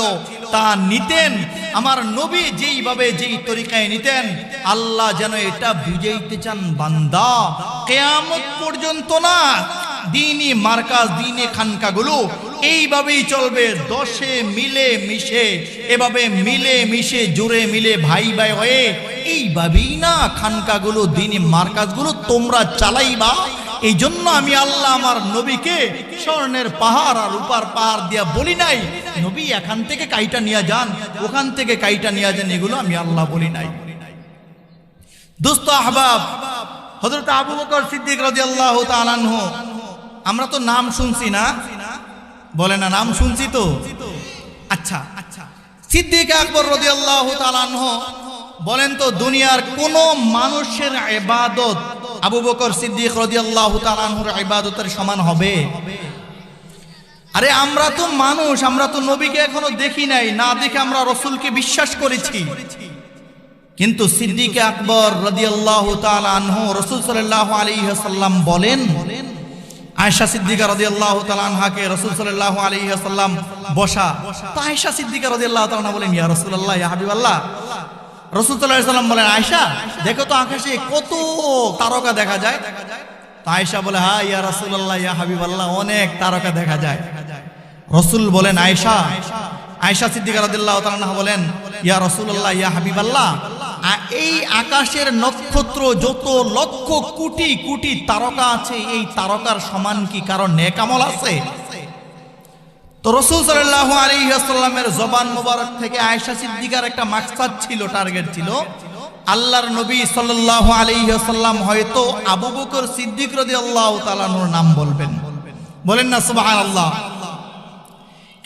তা নিতেন, আমার নবী যেইভাবে যেই তরিকায় নিতেন, আল্লাহ যেন এটা বুঝাইতে চান, বান্দা কিয়ামত পর্যন্ত না দ্বীনি মারকাজ, দ্বীনি খানকাগুলো এইভাবেই চলবে, দশে মিলে মিশে, এভাবে মিলে মিশে জুড়ে মিলে ভাই ভাই হয়ে এইভাবেই না খানকাগুলো, দ্বীনি মারকাজগুলো তোমরা চালাইবা। এই জন্য আমি আল্লাহ আমার নবীকে স্বর্ণের পাহাড় আর রূপার পাহাড় দিয়া বলি নাই নবী এখান থেকে কাইটা নিয়ে যান, ওখান থেকে কাইটা নিয়ে যান, এগুলো আমি আল্লাহ বলি নাই। দোস্ত আহবাব, হযরত আবু বকর সিদ্দিক রাদিয়াল্লাহু তাআলা আনহু, আমরা তো নাম শুনছি না, বলে না নাম শুনছি তো? আচ্ছা, সিদ্দিক আকবর রাদিয়াল্লাহু তাআলা আনহু বলেন তো, দুনিয়ার কোন মানুষের ইবাদত আবু বকর সিদ্দিক রাদিয়াল্লাহু তাআলা আনহুর ইবাদতের সমান হবে? আরে আমরা তো মানুষ, আমরা তো নবীকে এখনো দেখি নাই, না দেখে আমরা রাসূলকে বিশ্বাস করেছি। কিন্তু সিদ্দিক আকবর রাদিয়াল্লাহু তাআলা আনহু, রাসূল সাল্লাল্লাহু আলাইহি ওয়াসাল্লাম বলেন, আয়েশা সিদ্দিকা রাদিয়াল্লাহু তাআলা আনহাকে রাসূল সাল্লাল্লাহু আলাইহি ওয়াসাল্লাম বসা, তো আয়েশা সিদ্দিকা রাদিয়াল্লাহু তাআলা বলেন, ইয়া রাসূলুল্লাহ, ইয়া হাবিবাল্লাহ। রাসূল সাল্লাল্লাহু আলাইহি ওয়াসাল্লাম বলেন, আয়েশা দেখো তো আকাশে কত তারকা দেখা যায়। তো আয়েশা বলে, হ্যাঁ ইয়া রাসূলুল্লাহ, ইয়া হাবিবাল্লাহ, অনেক তারকা দেখা যায়। রাসূল বলেন, আয়েশা সিদ্দিকা রাদিয়াল্লাহু তাআলা আনহা বলেন, ইয়া রাসূলুল্লাহ, ইয়া হাবিবাল্লাহ, এই আকাশের নক্ষত্র যত লক্ষ কোটি কোটি তারকা আছে, এই তারকার সমান কি কারো নেক আমল আছে? তো রাসূল সাল্লাল্লাহু আলাইহি ওয়াসাল্লামের জবান মোবারক থেকে আয়েশা সিদ্দিকার একটা মাকসাদ ছিল, টার্গেট ছিল, আল্লাহর নবী সাল্লাল্লাহু আলাইহি ওয়াসাল্লাম হয়তো আবু বকর সিদ্দিক রাদিয়াল্লাহু তাআলা আনহুর নাম বলবেন, বলেন না সুবহানাল্লাহ।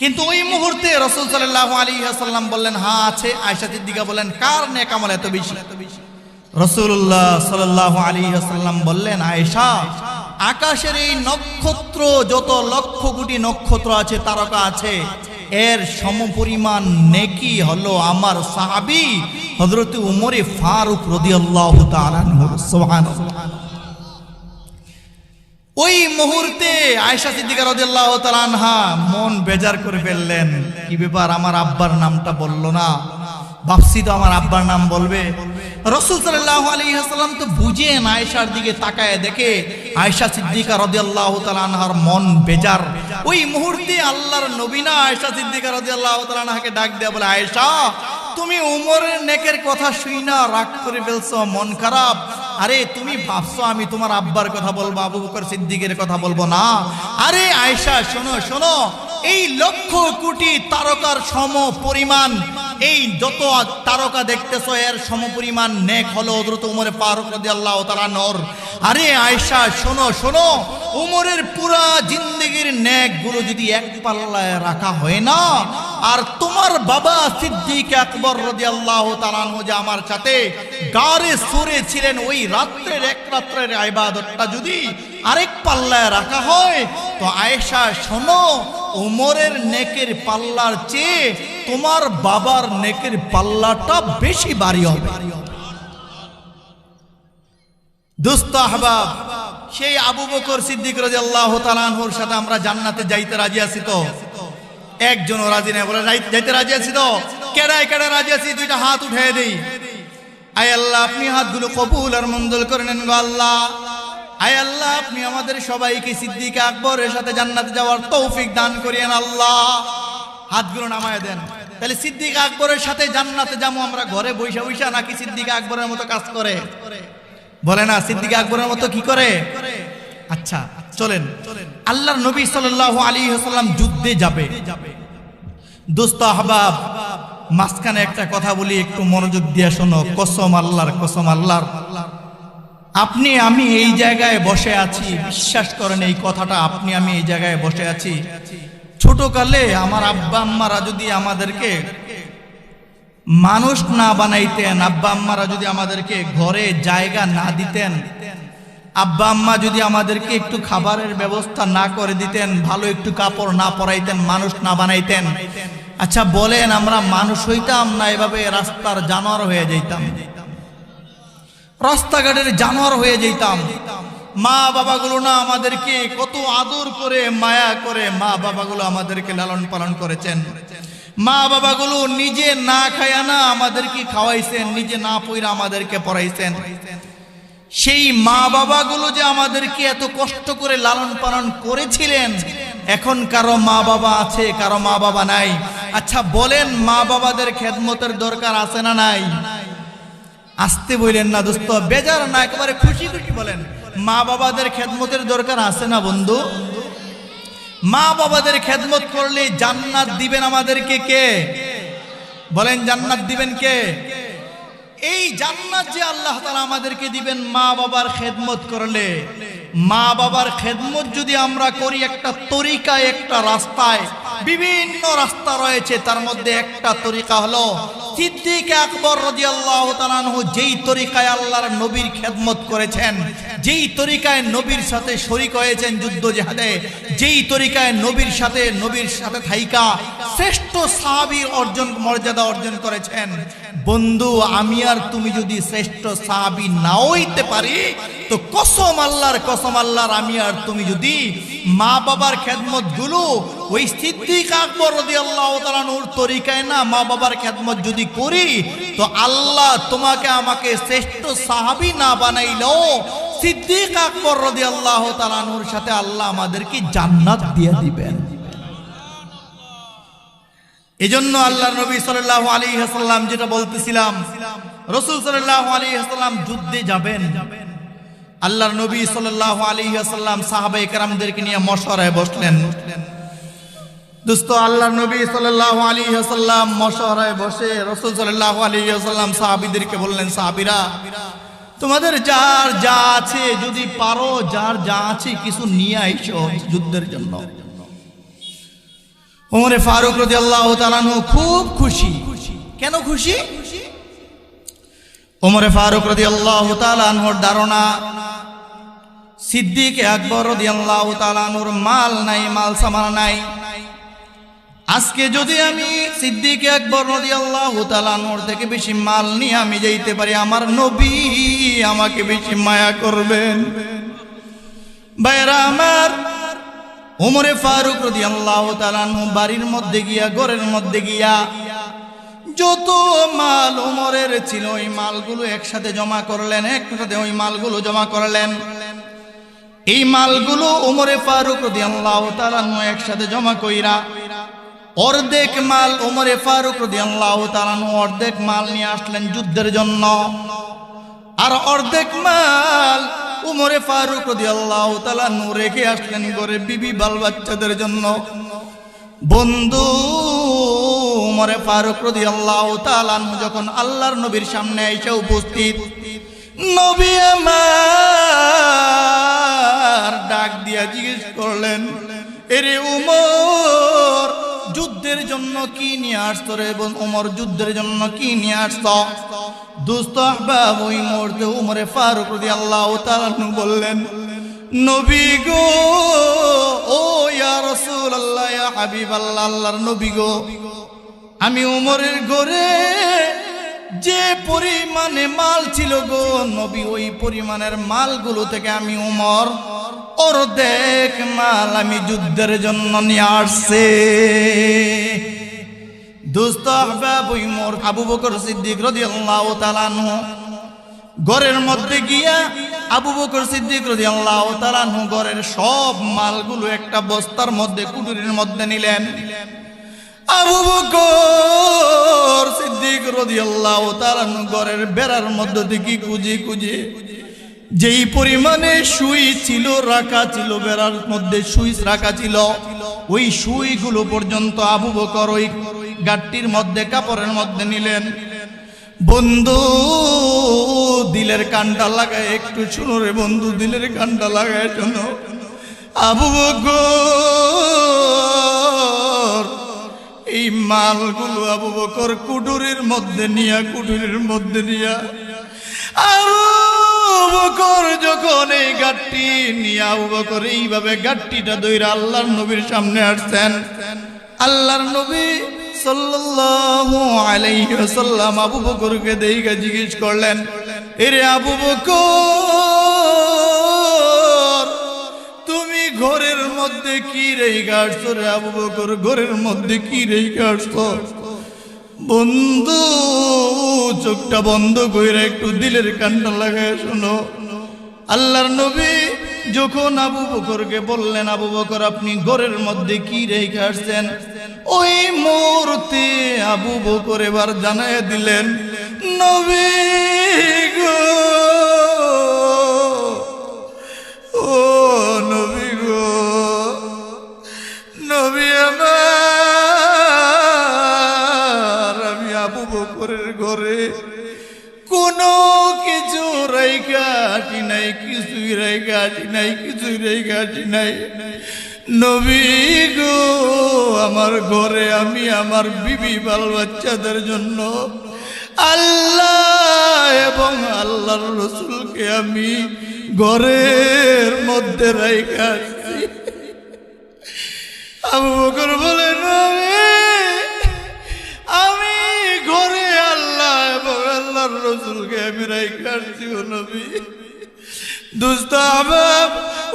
কিন্তু ওই মুহূর্তে রাসূল সাল্লাল্লাহু আলাইহি ওয়াসাল্লাম বললেন, হ্যাঁ আছে। আয়েশা সিদ্দিকা বলেন, কার নেক আমল এত বেশি? রাসূলুল্লাহ সাল্লাল্লাহু আলাইহি ওয়াসাল্লাম বললেন, আয়েশা, আকাশের এই নক্ষত্র যত লক্ষ কোটি নক্ষত্র আছে, তারকা আছে, এর সমপরিমাণ নেকি হলো আমার সাহাবী হযরত উমর ফারুক রাদিয়াল্লাহু তাআলা আনহু। সুবহানাল্লাহ। ওই মুহূর্তে আয়েশা সিদ্দিকা রাদিয়াল্লাহু তাআলা আনহা মন বেজার করে ফেললেন, কি ব্যাপার, আমার আব্বার নামটা বললো না, ভাবছি তো আমার আব্বার নাম বলবে। রাসূল সাল্লাল্লাহু আলাইহি ওয়াসাল্লাম তো বুঝেন, আয়েশার দিকে তাকায় দেখে আয়েশা সিদ্দিকা রাদিয়াল্লাহু তাআলা আনহার মন বেজার। ওই মুহূর্তে আল্লাহর নবী না আয়েশা সিদ্দিকা রাদিয়াল্লাহু তাআলা আনহাকে ডাক দেয়া বলে, আয়েশা, তুমি উমরের নেকের কথা শুইনা রাগ করে ফেলছো, মন খারাপ। আরে তুমি ভাবছো আমি তোমার আব্বার কথা বলবো, আবু বকর সিদ্দিকের কথা বলবো না? আরে আয়েশা শোনো শোনো, এই লক্ষ কোটি তারকার সম পরিমাণ, এই যত তারকা দেখতেছো এর সমপরিমাণ নেক হলো হযরত উমর ফারুক রাদিয়াল্লাহু তাআলা নূর। আরে আয়েশা শোনো শোনো, উমরের পুরা জিন্দেগির নেক গুলো যদি এক পাল্লায় রাখা হয় না, আর তোমার বাবা সিদ্দিক আকবর রাদিয়াল্লাহু তাআলা আনহু যে আমার সাথে গারে সুরে ছিলেন, ওই রাত্রের এক রাত্রের ইবাদতটা যদি আরেক পাল্লায় রাখা হয়, তো আয়েশা শোনো, উমরের নেকের পাল্লার চেয়ে তোমার বাবার নেকের পাল্লাটা বেশি ভারী হবে। দোস্ত আহবাব, সেই আবু বকর সিদ্দিক রাদিয়াল্লাহু তাআলা আনহুর সাথে আমরা জান্নাতে যাইতে রাজি আছি তো? একজনও রাজি নাই, বলে যাইতে রাজি আছি তো, কেডায় কেডা রাজি আছি, দুইটা হাত উঠে দেই। আয় আল্লাহ, আপনি হাতগুলো কবুল আর মঞ্জুর করে নেন গো আল্লাহ। আয় আল্লাহ, আপনি আমাদের সবাইকে সিদ্দিক আকবরের সাথে জান্নাতে যাওয়ার তৌফিক দান করিয়েন আল্লাহ। হাতগুলো নামায় দেন। তাহলে সিদ্দিক আকবরের সাথে জান্নাতে যাবো আমরা ঘরে বৈশা বৈশা, নাকি সিদ্দিক আকবরের মতো কাজ করে? বলে না, সিদ্দিক আকবরের মতো কি করে? আচ্ছা চলেন, আল্লাহর নবী সাল্লাল্লাহু আলাইহি ওয়াসাল্লাম যুদ্ধে যাবে। দোস্ত আহবাব, মাঝখানে একটা কথা বলি, একটু মনোযোগ দিয়ে শোনো। কসম আল্লাহর, কসম আল্লাহর, আপনি আমি এই জায়গায় বসে আছি, বিশ্বাস করেন এই কথাটা, আপনি আমি এই জায়গায় বসে আছি। ছোটকালে আমার আব্বা আম্মারা যদি আমাদেরকে মানুষ না বানাইতেন, আব্বা আম্মারা যদি আমাদেরকে ঘরে জায়গা না দিতেন, আব্বা আম্মা যদি আমাদেরকে একটু খাবারের ব্যবস্থা না করে দিতেন, ভালো একটু কাপড় না পরাইতেন, মানুষ না বানাইতেন, আচ্ছা বলেন আমরা মানুষ হইতাম না এভাবে রাস্তার জানোয়ার হয়ে যেতাম? রাস্তাঘাটের জানোয়ার হয়ে যেতাম। মা বাবাগুলো না আমাদেরকে কত আদর করে মায়া করে মা বাবাগুলো আমাদেরকে লালন পালন করেছেন। মা বাবাগুলো নিজে না খায়া না আমাদেরকে খাওয়াইছেন, নিজে না পয়রা আমাদেরকে পড়াইছেন। সেই মা বাবাগুলো যে আমাদেরকে এত কষ্ট করে লালন পালন করেছিলেন, এখন কারো মা বাবা আছে, কারো মা বাবা নাই। আচ্ছা বলেন, মা বাবাদের খেদমতের দরকার আছে না নাই? আসতে বললেন না দোস্ত, বেজার না, একেবারে খুশি খুশি বলেন, মা বাবাদের খেদমতের দরকার আছে না বন্ধু? মা বাবাদের খেদমত করলে জান্নাত দিবেন আমাদেরকে কে? বলেন, জান্নাত দিবেন কে? এই জান্নাত যে আল্লাহ তাআলা আমাদেরকে দিবেন মা বাবার খেদমত করলে। মা বাবার খেদমত যদি আমরা করি একটা তরিকায়, একটা রাস্তায়, বিভিন্ন রাস্তা রয়েছে, তার মধ্যে একটা তরিকা হলো সিদ্দিক আকবর রাদিয়াল্লাহু তাআলা আনহু যেই তরিকায় আল্লাহর নবীর খেদমত করেছেন, যেই তরিকায় নবীর সাথে শরীক হয়েছেন যুদ্ধ জিহাদে, যেই তরিকায় নবীর সাথে থাইকা শ্রেষ্ঠ সাহাবীর মর্যাদা অর্জন করেছেন। বন্ধু, আমি আর তুমি যদি শ্রেষ্ঠ সাহাবী না হইতে পারি, তো কসম আল্লাহর, কসম আল্লাহর, আমি আর তুমি যদি মা বাবার খেদমত গুলো ওই সিদ্দিক আকবর রাদিয়াল্লাহু তাআলা নূর তরিকায় না মা বাবার খেদমত যদি করি, তো আল্লাহ তোমাকে আমাকে শ্রেষ্ঠ সাহাবী না বানাইলেও সিদ্দিক আকবর রাদিয়াল্লাহু তাআলা নূর সাথে আল্লাহ আমাদেরকে জান্নাত দিয়ে দিবেন। এজন্য আল্লাহর নবী সাল্লাল্লাহু আলাইহি ওয়াসাল্লাম, যেটা বলতেছিলাম, রাসূল সাল্লাল্লাহু আলাইহি ওয়াসাল্লাম যুদ্ধে যাবেন। আল্লাহর নবী সাল্লাল্লাহু আলাইহি ওয়াসাল্লাম সাহাবায়ে কেরামদেরকে নিয়ে মশওয়ারায় বসলেন। দোস্ত, আল্লাহর নবী সাল্লাল্লাহু আলাইহি ওয়াসাল্লাম মশওয়ারায় বসে রাসূল সাল্লাল্লাহু আলাইহি ওয়াসাল্লাম সাহাবীদেরকে বললেন, সাহাবীরা তোমাদের যার যা আছে, যদি পারো যার যা আছে কিছু নিয়ে আইসো যুদ্ধের জন্য। ওমর ফারুক রাদিয়াল্লাহু তাআলা আনহু খুব খুশি। কেন খুশি? ওমর ফারুক রাদিয়াল্লাহু তাআলা আনহুর ধারণা সিদ্দিক আকবর রাদিয়াল্লাহু তাআলা আনহুর মাল নাই, মাল সামান নাই। আজকে যদি আমি সিদ্দিক আকবর রাদিয়াল্লাহু তাআলা আনহুর থেকে বেশি মাল নিয়ে আমি যাইতে পারি, আমার নবী আমাকে বেশি মায়া করবেন। ভাইরা আমার, ওমর ফারুক রাদিয়াল্লাহু তাআলা আনহু বাড়ির মধ্যে গিয়া, ঘরের মধ্যে গিয়া যত মাল ওমরের ছিল ওই মালগুলো একসাথে জমা করলেন, একসাথে ওই মালগুলো জমা করলেন। এই মালগুলো ওমর ফারুক রাদিয়াল্লাহু তাআলা আনহু একসাথে জমা কইরা অর্ধেক মাল ওমর ফারুক রাদিয়াল্লাহু তাআলা আনহু অর্ধেক মাল নিয়ে আসলেন যুদ্ধের জন্য, আর অর্ধেক মাল ওমর ফারুক রাদিয়াল্লাহু তাআলা আনহু রেখে আসলেন ঘরে বিবি বাল বাচ্চাদের জন্য। বন্ধু, ওমর ফারুক রাদিয়াল্লাহু তাআলা আনহু যখন আল্লাহর নবীর সামনে এসে উপস্থিত, নবী আমার ডাক দিয়া জিজ্ঞেস করলেন, এরে ওমর, যুদ্ধের জন্য কি নিয়ে আসছো রে? ওমর, যুদ্ধের জন্য কি নিয়ে আসছো? দোস্ত আহবাব, ওই মুহূর্তে ওমর ফারুক রাদিয়াল্লাহু তাআলা আনহু বললেন, নবী গো, ও ইয়া রাসূলুল্লাহ, ইয়া হাবিবাল্লাহ, আল্লাহর নবী গো, আমি ওমরের ঘরে যে পরিমাণে মাল ছিল গো নবী, ওই পরিমাণের মালগুলো থেকে আমি ওমর অর্ধেক মাল আমি যুদ্ধের জন্য নিয়ে আসছে। দোস্ত আহবাব, ওই মোর আবু বকর সিদ্দিক রাদিয়াল্লাহু তাআলা আনহু ঘরের মধ্যে গিয়া আবু বকর সিদ্দিক রাদিয়াল্লাহু তাআলা আনহু ঘরের সব মালগুলো একটা বস্তার মধ্যে কুঠুরির মধ্যে নিলেন। আবু বকর সিদ্দিক রাদিয়াল্লাহু তাআলা আনহু ঘরের বেড়ার মধ্যে থেকে খুঁজে যেই পরিমাণে সুই ছিল রাখা ছিল, বেড়ার মধ্যে সুই রাখা ছিল, ওই সুইগুলো পর্যন্ত আবু বকর ওই গাট্টির মধ্যে কাপড়ের মধ্যে নিলেন। বন্ধু দিলের কানটা লাগায় একটু শুনো রে বন্ধু, দিলের কানটা লাগায় শোনো। আবু বকর এই মালগুলো আবু বকর কুঠুরির মধ্যে নিয়া আবু বকর যখন এই গাট্টি নিয়ে আবু বকর এইভাবে গাট্টিটা দইরা আল্লাহর নবীর সামনে আসছেন। আল্লাহর নবী সাল্লাল্লাহু আলাইহি ওয়াসাল্লাম আবু বকরকে দেইগা জিজ্ঞেস করলেন, এরে আবু বকর তুমি ঘরের মধ্যে কি রেখে আসছো রে? আবু বকর ঘরের মধ্যে কি রেখে আসছো? বন্ধু চোখটা বন্ধ কইরা একটু দিলের কানটা লাগায় শোনো। আল্লাহর নবী যখন আবু বকরকে বললেন, আবু বকর আপনি ঘরের মধ্যে কি রেখে আসছেন, ওই মুহূর্তে আবু বকর এবার জানায় দিলেন, নবী গো, ও নবী গো, নবী আমার, আমি আবু বকরের ঘরে কোনো কিছু রেখে আসি নাই, কিছুই রেখে আসি নাই। নবী গো, আমার ঘরে আমি আমার বিবি বাল বাচ্চাদের জন্য আল্লাহ এবং আল্লাহর রাসূলকে আমি ঘরের মধ্যে রেখে আসছি। আবু বকর বলে, নবী আমি ঘরে আল্লাহ এবং আল্লাহর রাসূলকে আমি রেখে আসছি ও নবী। দোস্ত আহবাব,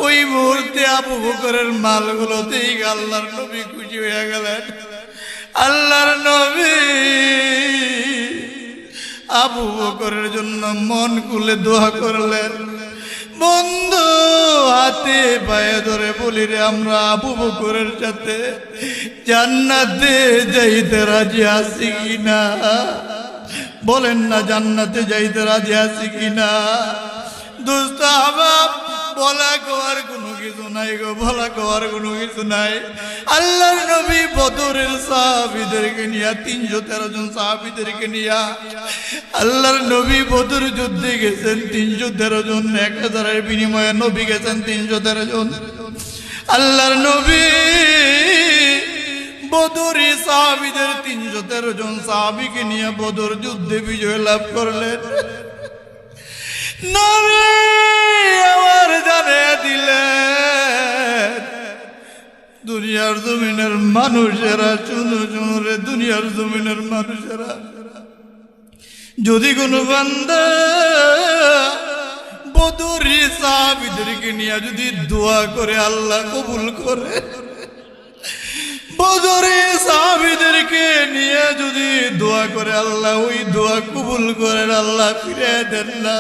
ওই মুহূর্তে আবু বকরের মালগুলোতেই আল্লাহর নবী খুশি হয়ে গেলেন। আল্লাহর নবী আবু বকরের জন্য মন খুলে দোয়া করলেন। বন্ধু হাতে পায়ে ধরে বলি রে, আমরা আবু বকরের সাথে জান্নাতে যাইতে রাজি আছি কিনা? বলেন না, জান্নাতে যাইতে রাজি আছি কিনা? দোস্ত আহবাব, বলা কওয়ার কোনো কিছু নাই গো, বলা কওয়ার কোনো কিছু নাই। আল্লাহর নবী বদরের সাহাবীদেরকে নিয়ে 313 জন সাহাবীদেরকে নিয়ে আল্লাহর নবী বদর যুদ্ধে গেছেন 313 জন, 1000-এর বিনিময়ে নবী গেছেন 313 জন। আল্লাহর নবী বদরি সাহাবীদের 313 জন সাহাবীকে নিয়ে বদর যুদ্ধে বিজয় লাভ করলেন। নবী আমার জানিয়ে দিলেন, দুনিয়ার জমিনের মানুষেরা, শুনো রে, দুনিয়ার জমিনের মানুষেরা, যদি কোনো বান্দা বদরি সাহাবীদেরকে নিয়ে যদি দোয়া করে আল্লাহ কবুল করে, বদরি সাহাবীদেরকে নিয়ে যদি দোয়া করে আল্লাহ ওই দোয়া কবুল করেন, আল্লাহ ফিরে দেন না।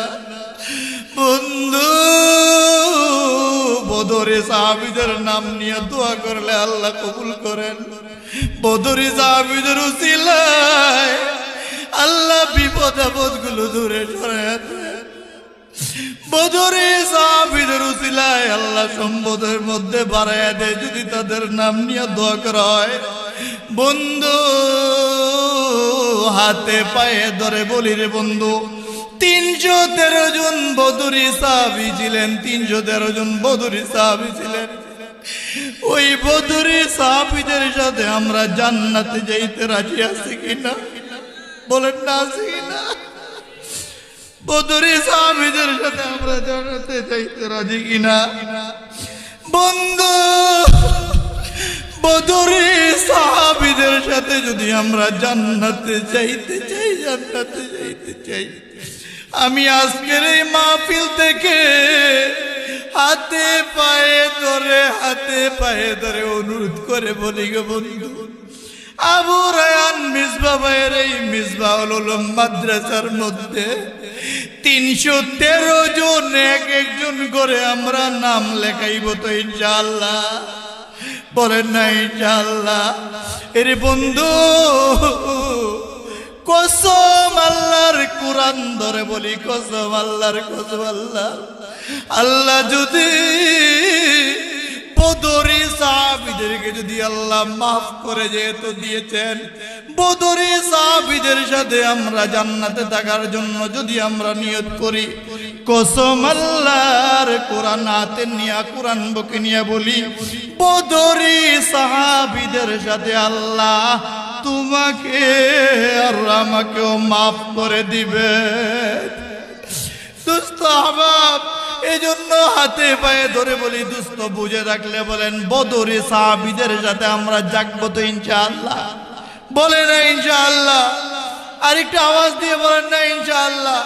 বন্ধু বদরে সাহাবীদের নাম নিয়ে দোয়া করলে আল্লাহ কবুল করেন। বদরি সাহাবীদের উসিলায় আল্লাহ বিপদ আপদ গুলো দূরে সরায় দেন। বদরে সাহাবীদের উসিলায় আল্লাহ সম্পদের মধ্যে বাড়াইয়া দেয় যদি তাদের নাম নিয়ে দোয়া করা হয়। বন্ধু হাতে পায়ে ধরে বলি রে বন্ধু, 313 জন বদরি সাহাবী ছিলেন, 313 জন বদরি সাহাবী ছিলেন। ওই বদরি সাহাবীদের সাথে আমরা জান্নাতে যাইতে রাজি আছি কিনা? বলেন না, আছি কিনা? বদরি সাহাবীদের সাথে আমরা জান্নাতে যাইতে রাজি কিনা? বন্ধু বদরি সাহাবীদের সাথে যদি আমরা জান্নাতে যাইতে চাই, জান্নাতে যাইতে চাই, আমি আজকের এই মাহফিল থেকে হাতে পায়ে ধরে অনুরোধ করে বলি গো বন্ধু, আবু রায়ান মিসবাহ ভাইয়ের এই মিসবাহ হলো মাদ্রাসার মধ্যে 313 জন এক একজন করে আমরা নাম লেখাইব তো ইনশাআল্লাহ? বলেন না ইনশাআল্লাহ? এর বন্ধু কসম আল্লাহর কোরআন ধরে বলি, কসম আল্লাহর, কসম আল্লাহ, আল্লাহ যদি বদরি সাহাবীদেরকে যদি আল্লাহ মাফ করে যেহেতু দিয়েছেন, বদরি সাহাবীদের সাথে আমরা জান্নাতে থাকার জন্য যদি আমরা নিয়ত করি, কসম আল্লাহর কোরআন হাতে নিয়ে কোরআন বুকে নিয়ে বলি, বদরি সাহাবীদের সাথে আল্লাহ তোমাকে আর আমাকেও মাফ করে দিবে। দোস্ত আহবাব, এই জন্য হাতে পায়ে ধরে বলি দোস্ত, বুঝে রাখলে বলেন বদরি সাহাবীদের সাথে আমরা জাগবো তো ইনশাআল্লাহ? বলে না ইনশাআল্লাহ? আরেকটু আওয়াজ দিয়ে বলেন না ইনশাআল্লাহ?